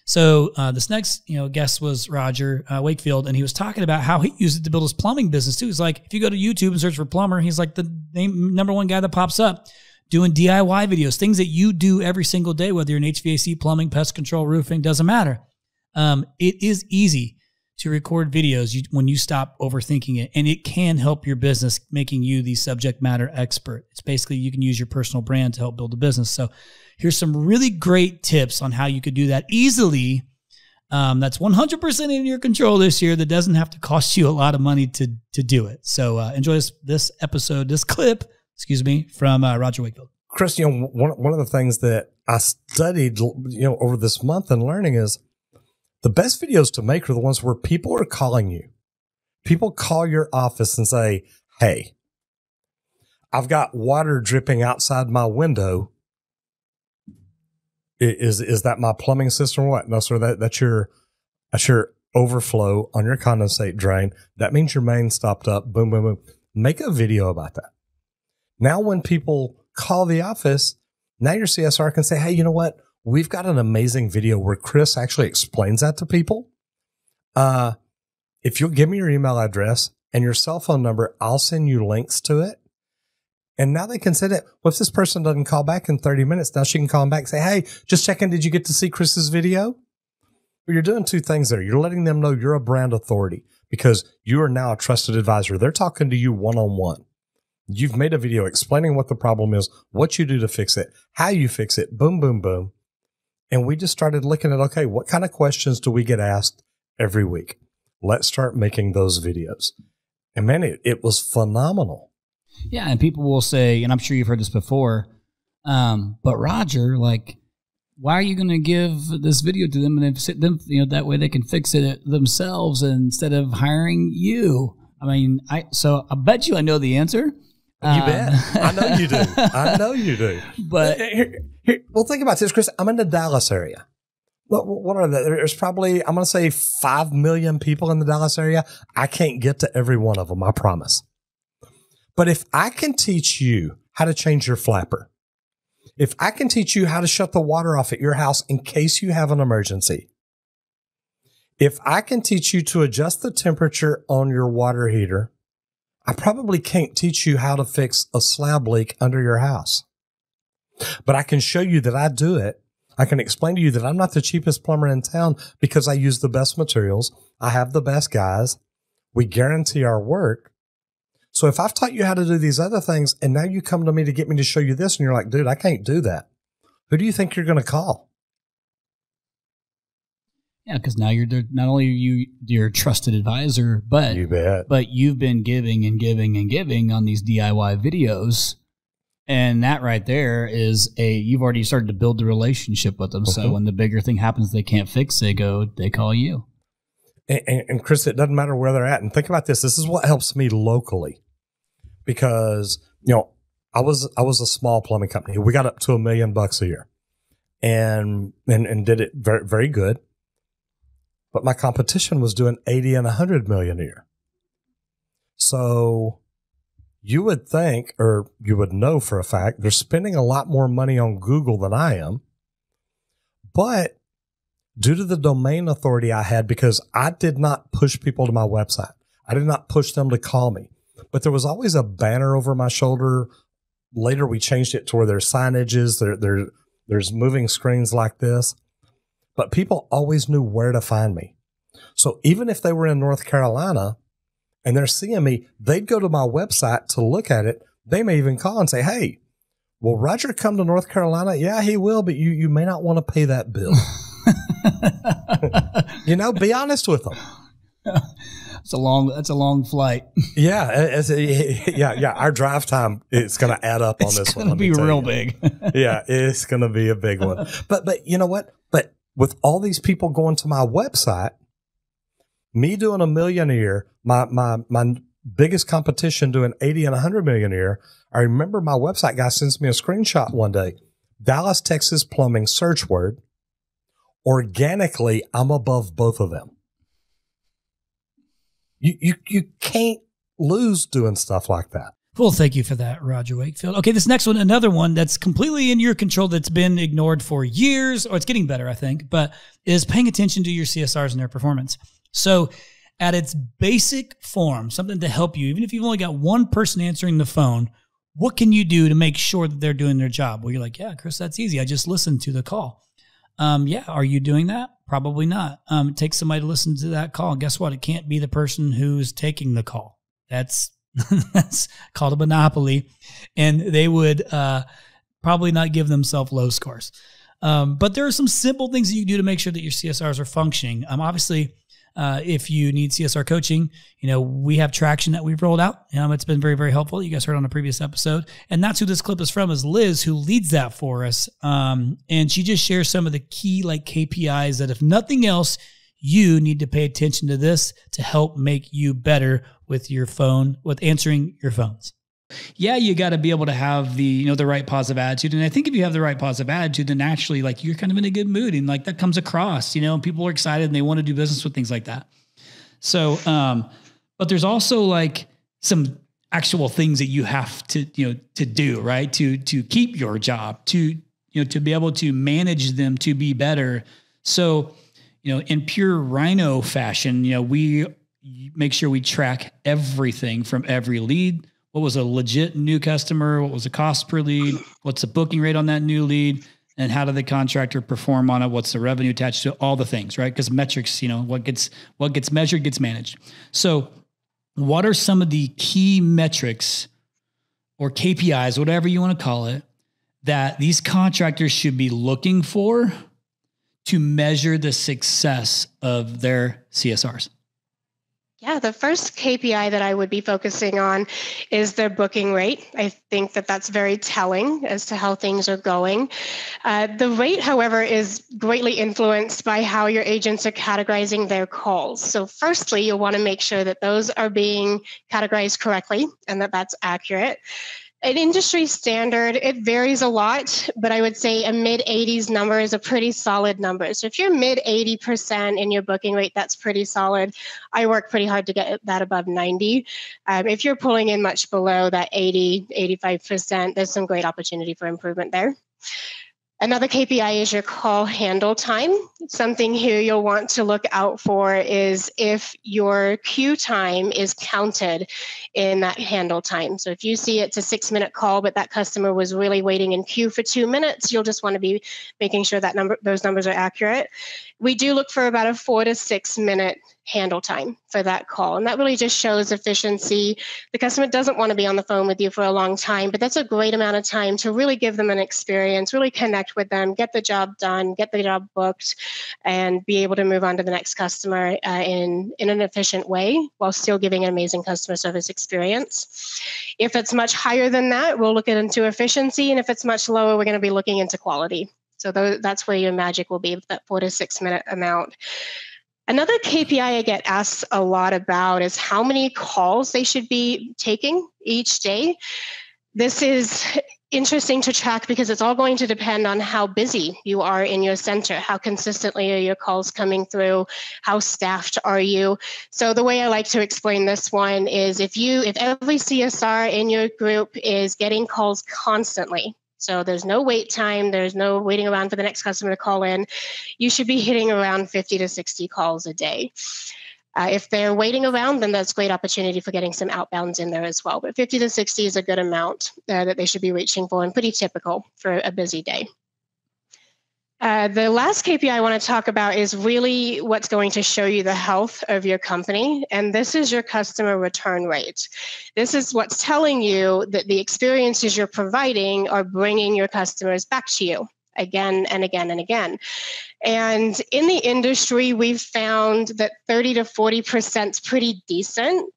[SPEAKER 1] So this next, guest was Roger Wakefield, and he was talking about how he used it to build his plumbing business too. He's like, if you go to YouTube and search for plumber, he's like the number one guy that pops up doing DIY videos, things that you do every single day, whether you're in HVAC, plumbing, pest control, roofing, doesn't matter. It is easy to record videos when you stop overthinking it, and it can help your business, making you the subject matter expert. It's basically, you can use your personal brand to help build a business. So here's some really great tips on how you could do that easily. That's 100% in your control this year. That doesn't have to cost you a lot of money to do it. So enjoy this episode, this clip, from Roger Wakefield.
[SPEAKER 12] Chris, one of the things that I studied, over this month and learning is the best videos to make are the ones where people are calling you. People call your office and say, hey, I've got water dripping outside my window. Is that my plumbing system or what? No, sir, that's your overflow on your condensate drain. That means your main stopped up. Boom, boom, boom. Make a video about that. Now when people call the office, now your CSR can say, hey, you know what? We've got an amazing video where Chris actually explains that to people. If you'll give me your email address and your cell phone number, I'll send you links to it. And now they can send it. Well, if this person doesn't call back in 30 minutes, now she can call them back and say, hey, just checking, did you get to see Chris's video? Well, you're doing two things there. You're letting them know you're a brand authority because you are now a trusted advisor. They're talking to you one-on-one. You've made a video explaining what the problem is, what you do to fix it, how you fix it, boom, boom, boom. And we just started looking at, okay, what kind of questions do we get asked every week? Let's start making those videos. And man, it was phenomenal.
[SPEAKER 1] Yeah, and people will say, and I'm sure you've heard this before, but Roger, like, why are you going to give this video to them and sit them, that way they can fix it themselves instead of hiring you? I mean, I bet you I know the answer.
[SPEAKER 12] You bet. I know you do. I know you do.
[SPEAKER 1] But
[SPEAKER 12] well, think about this, Chris. I'm in the Dallas area. What are there? There's probably, I'm going to say 5 million people in the Dallas area. I can't get to every one of them, I promise. But if I can teach you how to change your flapper, if I can teach you how to shut the water off at your house in case you have an emergency, if I can teach you to adjust the temperature on your water heater, I probably can't teach you how to fix a slab leak under your house. But I can show you that I do it. I can explain to you that I'm not the cheapest plumber in town because I use the best materials. I have the best guys. We guarantee our work. So if I've taught you how to do these other things and now you come to me to get me to show you this and you're like, dude, I can't do that. Who do you think you're going to call?
[SPEAKER 1] Yeah, because now you're not only are your trusted advisor, but
[SPEAKER 12] you bet.
[SPEAKER 1] But you've been giving and giving and giving on these DIY videos, and that right there is you've already started to build the relationship with them. So when the bigger thing happens, they can't fix. They call you.
[SPEAKER 12] And Chris, it doesn't matter where they're at. And think about this. This is what helps me locally, because I was a small plumbing company. We got up to $1 million a year, and did it very, very good. But my competition was doing 80 and 100 million a year. So you would think, or you would know for a fact, they're spending a lot more money on Google than I am. But due to the domain authority I had, because I did not push people to my website, I did not push them to call me, but there was always a banner over my shoulder. Later, we changed it to where there's signages, there's moving screens like this. But people always knew where to find me. So even if they were in North Carolina and they're seeing me, they'd go to my website to look at it. They may even call and say, hey, will Roger come to North Carolina? Yeah, he will, but you may not want to pay that bill. Be honest with them.
[SPEAKER 1] That's a long flight.
[SPEAKER 12] Yeah, yeah. Our drive time, it's going to add up on this one.
[SPEAKER 1] It's going to be real big.
[SPEAKER 12] Yeah, it's going to be a big one. But you know what? But with all these people going to my website, me doing $1 million a year, my biggest competition doing 80 and 100 million a year. I remember my website guy sends me a screenshot one day. Dallas, Texas plumbing search word, organically, I'm above both of them. You can't lose doing stuff like that.
[SPEAKER 1] Well, thank you for that, Roger Wakefield. Okay, this next one, another one that's completely in your control that's been ignored for years, or it's getting better, I think, but is paying attention to your CSRs and their performance. So at its basic form, something to help you, even if you've only got one person answering the phone, what can you do to make sure that they're doing their job? Well, you're like, yeah, Chris, that's easy. I just listened to the call. Yeah, are you doing that? Probably not. It takes somebody to listen to that call. And guess what? It can't be the person who's taking the call. That's called a monopoly, and they would probably not give themselves low scores. But there are some simple things that you do to make sure that your CSRs are functioning. Obviously, if you need CSR coaching, we have traction that we've rolled out. It's been very, very helpful. You guys heard on a previous episode. And that's who this clip is from, is Liz, who leads that for us. And she just shares some of the key KPIs that, if nothing else, you need to pay attention to this to help make you better with your phone, with answering your phones. Yeah, you got to be able to have the right positive attitude. And I think if you have the right positive attitude, then naturally, you're kind of in a good mood, and that comes across, and people are excited and they want to do business with things like that. So, but there's also some actual things that you have to do, right? To keep your job, to be able to manage them, to be better. So, in pure Rhino fashion, we make sure we track everything from every lead. What was a legit new customer? What was the cost per lead? What's the booking rate on that new lead? And how did the contractor perform on it? What's the revenue attached to all the things, right? Because metrics, what gets measured gets managed. So what are some of the key metrics or KPIs, whatever you want to call it, that these contractors should be looking for to measure the success of their CSRs?
[SPEAKER 13] Yeah, the first KPI that I would be focusing on is their booking rate. I think that that's very telling as to how things are going. The rate, however, is greatly influenced by how your agents are categorizing their calls. So firstly, you'll want to make sure that those are being categorized correctly and that that's accurate. An industry standard, it varies a lot, but I would say a mid-80s number is a pretty solid number. So if you're mid-80% in your booking rate, that's pretty solid. I work pretty hard to get that above 90. If you're pulling in much below that 80, 85%, there's some great opportunity for improvement there. Another KPI is your call handle time. Something here you'll want to look out for is if your queue time is counted in that handle time. So if you see it's a 6-minute call, but that customer was really waiting in queue for 2 minutes, you'll just want to be making sure that those numbers are accurate. We do look for about a 4 to 6 minute handle time for that call. And that really just shows efficiency. The customer doesn't want to be on the phone with you for a long time, but that's a great amount of time to really give them an experience, really connect with them, get the job done, get the job booked, and be able to move on to the next customer in an efficient way while still giving an amazing customer service experience. If it's much higher than that, we'll look into efficiency. And if it's much lower, we're going to be looking into quality. So that's where your magic will be, that 4 to 6 minute amount. Another KPI I get asked a lot about is how many calls they should be taking each day. This is interesting to track because it's all going to depend on how busy you are in your center, how consistently are your calls coming through, how staffed are you. So the way I like to explain this one is if every CSR in your group is getting calls constantly, so there's no wait time, there's no waiting around for the next customer to call in, you should be hitting around 50 to 60 calls a day. If they're waiting around, then that's a great opportunity for getting some outbounds in there as well. But 50 to 60 is a good amount that they should be reaching for and pretty typical for a busy day. The last KPI I want to talk about is really what's going to show you the health of your company. And this is your customer return rate. This is what's telling you that the experiences you're providing are bringing your customers back to you again and again and again. And in the industry, we've found that 30 to 40% is pretty decent.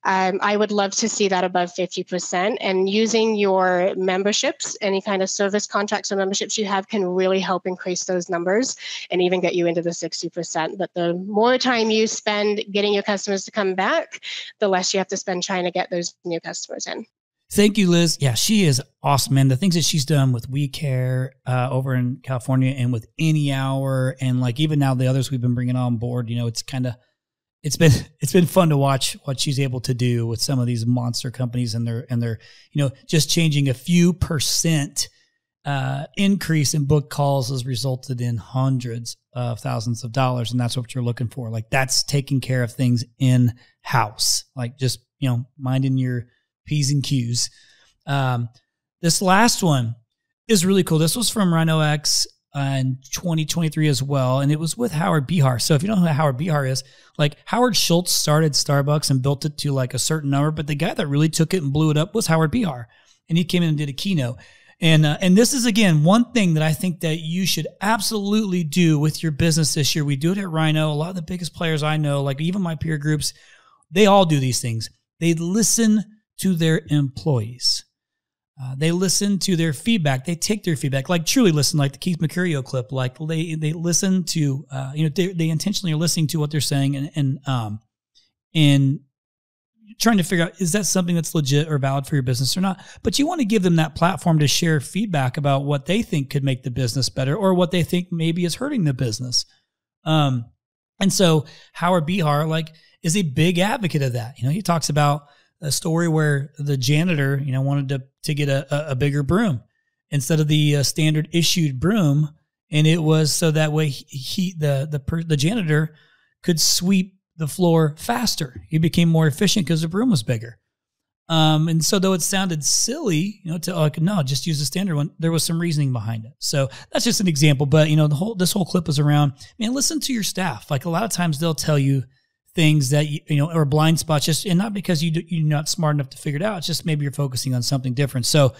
[SPEAKER 13] I would love to see that above 50%. And using your memberships, any kind of service contracts or memberships you have can really help increase those numbers and even get you into the 60%. But the more time you spend getting your customers to come back, the less you have to spend trying to get those new customers in.
[SPEAKER 1] Thank you, Liz. Yeah, she is awesome, man. The things that she's done with We Care over in California and with Any Hour, and like even now the others we've been bringing on board, it's been fun to watch what she's able to do with some of these monster companies and their just changing a few percent increase in book calls has resulted in hundreds of thousands of dollars, and that's what you're looking for. Like that's taking care of things in house, like just minding your P's and Q's. This last one is really cool. This was from Rhino X in 2023 as well, and it was with Howard Behar. So if you don't know who Howard Behar is, like Howard Schultz started Starbucks and built it to like a certain number, but the guy that really took it and blew it up was Howard Behar, and he came in and did a keynote. And this is, again, one thing that I think that you should absolutely do with your business this year. We do it at Rhino. A lot of the biggest players I know, like even my peer groups, they all do these things. They listen to their employees. They listen to their feedback. They take their feedback, like truly listen, like the Keith Mercurio clip. Like they listen to, they intentionally are listening to what they're saying and trying to figure out, is that something that's legit or valid for your business or not? But you want to give them that platform to share feedback about what they think could make the business better or what they think maybe is hurting the business. And so Howard Behar, like, is a big advocate of that. He talks about a story where the janitor, wanted to get a bigger broom instead of the standard issued broom. And it was so that way the janitor could sweep the floor faster. He became more efficient because the broom was bigger. And so though it sounded silly, to like, no, just use the standard one, there was some reasoning behind it. So that's just an example. But, this whole clip is around, listen to your staff. Like a lot of times they'll tell you things that, are blind spots, just, and not because you're not smart enough to figure it out. It's just maybe you're focusing on something different. So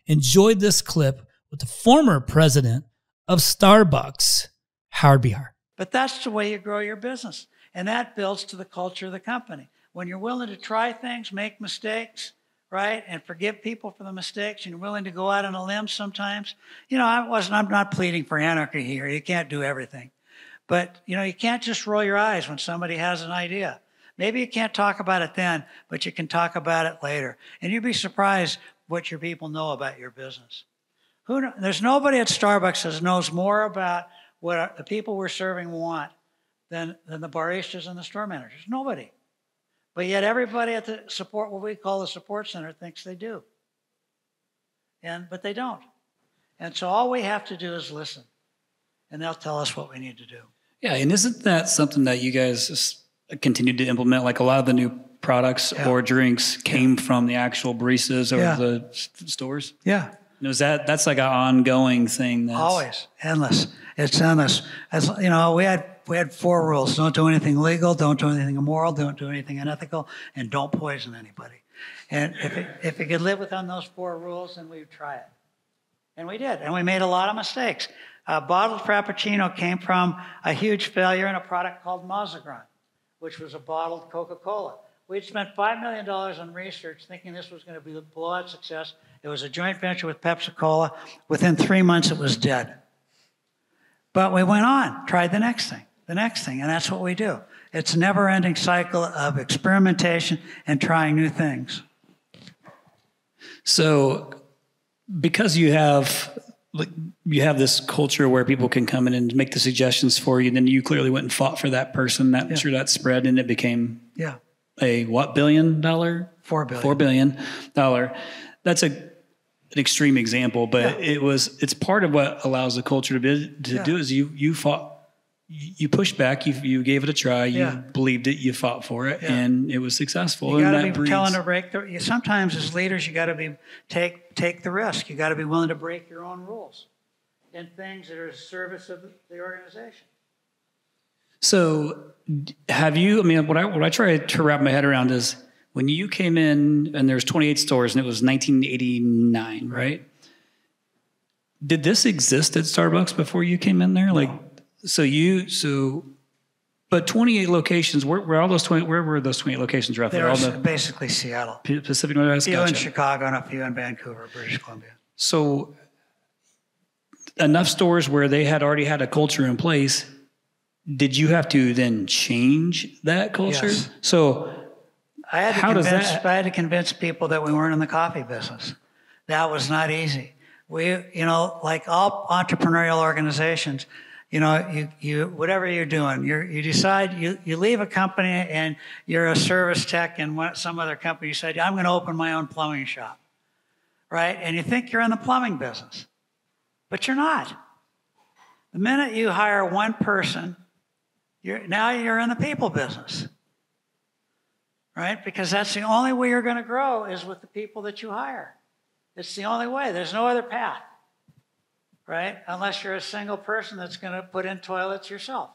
[SPEAKER 1] enjoy this clip with the former president of Starbucks, Howard Behar.
[SPEAKER 14] But that's the way you grow your business. And that builds to the culture of the company. When you're willing to try things, make mistakes, right, and forgive people for the mistakes, and you're willing to go out on a limb sometimes. I'm not pleading for anarchy here. You can't do everything. But, you can't just roll your eyes when somebody has an idea. Maybe you can't talk about it then, but you can talk about it later. And you'd be surprised what your people know about your business. There's nobody at Starbucks that knows more about what the people we're serving want than the baristas and the store managers. Nobody. But yet everybody at the support, what we call the support center, thinks they do. But they don't. And so all we have to do is listen. And they'll tell us what we need to do.
[SPEAKER 1] Yeah, and isn't that something that you guys continue to implement? Like a lot of the new products or drinks came from the actual baristas or the stores?
[SPEAKER 14] Yeah.
[SPEAKER 1] That's like an ongoing thing?
[SPEAKER 14] Always. Endless. It's endless. As we had 4 rules. Don't do anything illegal, don't do anything immoral, don't do anything unethical, and don't poison anybody. And if you could live within those 4 rules, then we would try it. And we did. And we made a lot of mistakes. Bottled Frappuccino came from a huge failure in a product called Mazagran, which was a bottled Coca-Cola. We'd spent $5 million on research thinking this was going to be a blowout success. It was a joint venture with Pepsi-Cola. Within 3 months, it was dead. But we went on, tried the next thing, and that's what we do. It's a never-ending cycle of experimentation and trying new things.
[SPEAKER 1] So because you have this culture where people can come in and make the suggestions for you, then you clearly went and fought for that person. Sure, that spread, and it became a what $billion? $4 billion. $4 billion. That's an extreme example, but it's part of what allows the culture to do is you fought, you pushed back, you gave it a try, you believed it, you fought for it, and it was successful.
[SPEAKER 14] You got to be telling to break sometimes as leaders, you got to take the risk. You got to be willing to break your own rules in things that are in service of the organization.
[SPEAKER 1] So have you, what I try to wrap my head around is when you came in and there's 28 stores and it was 1989, right? Did this exist at Starbucks before you came in there? Like, but 28 locations, where were those 28 locations roughly?
[SPEAKER 14] They were basically Seattle.
[SPEAKER 1] Pacific Northwest?
[SPEAKER 14] A few in Chicago and a few in Vancouver, British Columbia.
[SPEAKER 1] So enough stores where they had already had a culture in place, did you have to then change that culture?
[SPEAKER 14] Yes.
[SPEAKER 1] So
[SPEAKER 14] I had to convince people that we weren't in the coffee business. That was not easy. We, like all entrepreneurial organizations, you whatever you're doing, you decide you leave a company and you're a service tech in some other company. You say, I'm going to open my own plumbing shop, right? And you think you're in the plumbing business, but you're not. The minute you hire one person, you're in the people business, right? Because that's the only way you're going to grow is with the people that you hire. It's the only way. There's no other path, right? Unless you're a single person that's going to put in toilets yourself,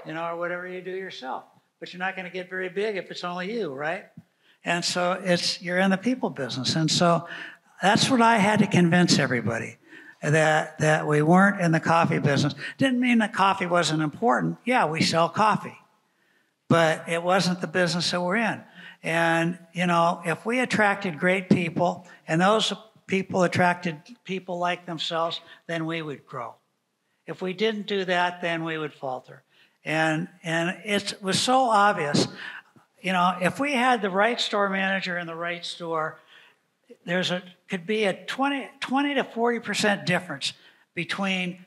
[SPEAKER 14] or whatever you do yourself. But you're not going to get very big if it's only you, right? And so you're in the people business. And so that's what I had to convince everybody, that we weren't in the coffee business. Didn't mean that coffee wasn't important. Yeah, we sell coffee. But it wasn't the business that we're in. And, if we attracted great people and those people attracted people like themselves, then we would grow. If we didn't do that, then we would falter. And it was so obvious. If we had the right store manager in the right store, could be a 20 to 40% difference between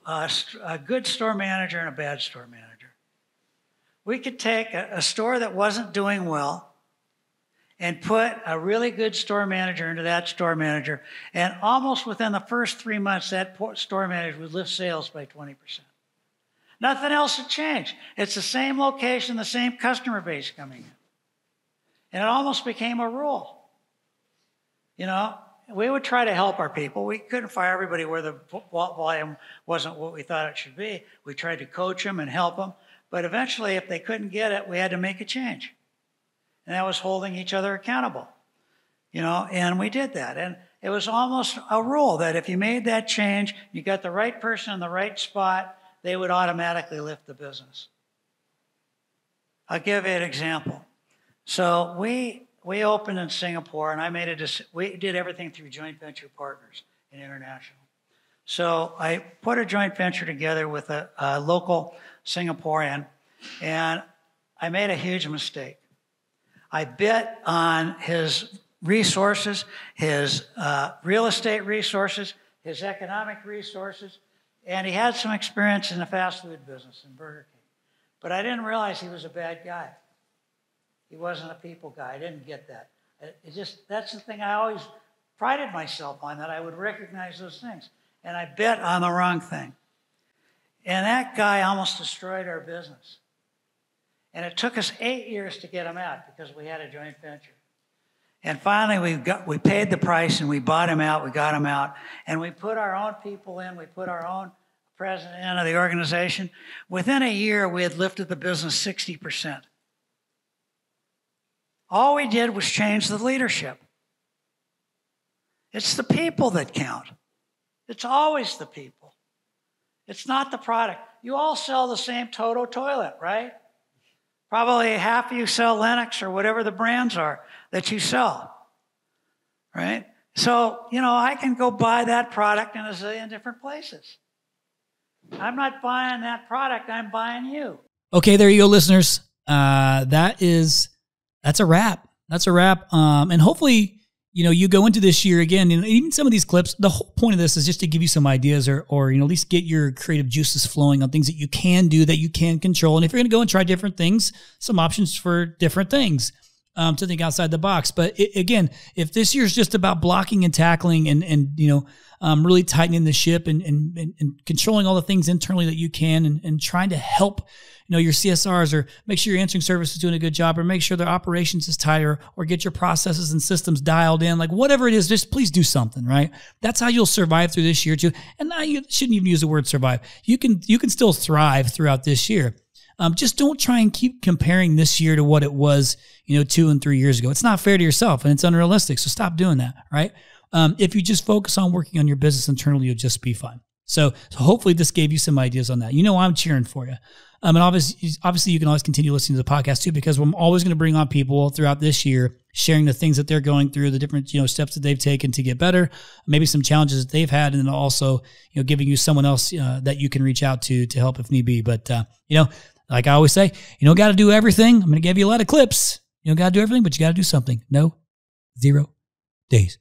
[SPEAKER 14] a good store manager and a bad store manager. We could take a store that wasn't doing well and put a really good store manager into that store manager, and almost within the first 3 months, that store manager would lift sales by 20%. Nothing else would change. It's the same location, the same customer base coming in. And it almost became a rule. We would try to help our people. We couldn't fire everybody where the volume wasn't what we thought it should be. We tried to coach them and help them. But eventually, if they couldn't get it, we had to make a change. And that was holding each other accountable, and we did that. And it was almost a rule that if you made that change, you got the right person in the right spot, they would automatically lift the business. I'll give you an example. So we opened in Singapore, and we did everything through joint venture partners in international. So I put a joint venture together with a local Singaporean, and I made a huge mistake. I bet on his resources, his real estate resources, his economic resources, and he had some experience in the fast food business in Burger King. But I didn't realize he was a bad guy. He wasn't a people guy. I didn't get that. That's the thing I always prided myself on, that I would recognize those things. And I bet on the wrong thing. And that guy almost destroyed our business. And it took us 8 years to get him out because we had a joint venture. And finally, we paid the price and we bought him out, we got him out. And we put our own people in, we put our own president into the organization. Within a year, we had lifted the business 60%. All we did was change the leadership. It's the people that count. It's always the people. It's not the product. You all sell the same Toto toilet, right? Probably half of you sell Lennox or whatever the brands are that you sell, right? So, I can go buy that product in a zillion different places. I'm not buying that product, I'm buying you.
[SPEAKER 1] Okay, there you go, listeners. That's a wrap. That's a wrap. And hopefully, you go into this year again, and even some of these clips, the whole point of this is just to give you some ideas or at least get your creative juices flowing on things that you can do, that you can control. And if you're going to go and try different things, some options for different things to think outside the box. But again, if this year's just about blocking and tackling and really tightening the ship and controlling all the things internally that you can and trying to help your CSRs, or make sure your answering service is doing a good job, or make sure their operations is tight, or get your processes and systems dialed in, like whatever it is, just please do something, right? That's how you'll survive through this year too. And now you shouldn't even use the word survive. You can still thrive throughout this year. Just don't try and keep comparing this year to what it was, 2 and 3 years ago. It's not fair to yourself and it's unrealistic. So stop doing that, right? If you just focus on working on your business internally, you'll just be fine. So hopefully this gave you some ideas on that. I'm cheering for you. And obviously you can always continue listening to the podcast too, because I'm always going to bring on people throughout this year, sharing the things that they're going through, the different, steps that they've taken to get better, maybe some challenges that they've had, and then also, giving you someone else that you can reach out to help if need be. But, like I always say, you don't got to do everything. I'm going to give you a lot of clips. You don't got to do everything, but you got to do something. No, 0 days.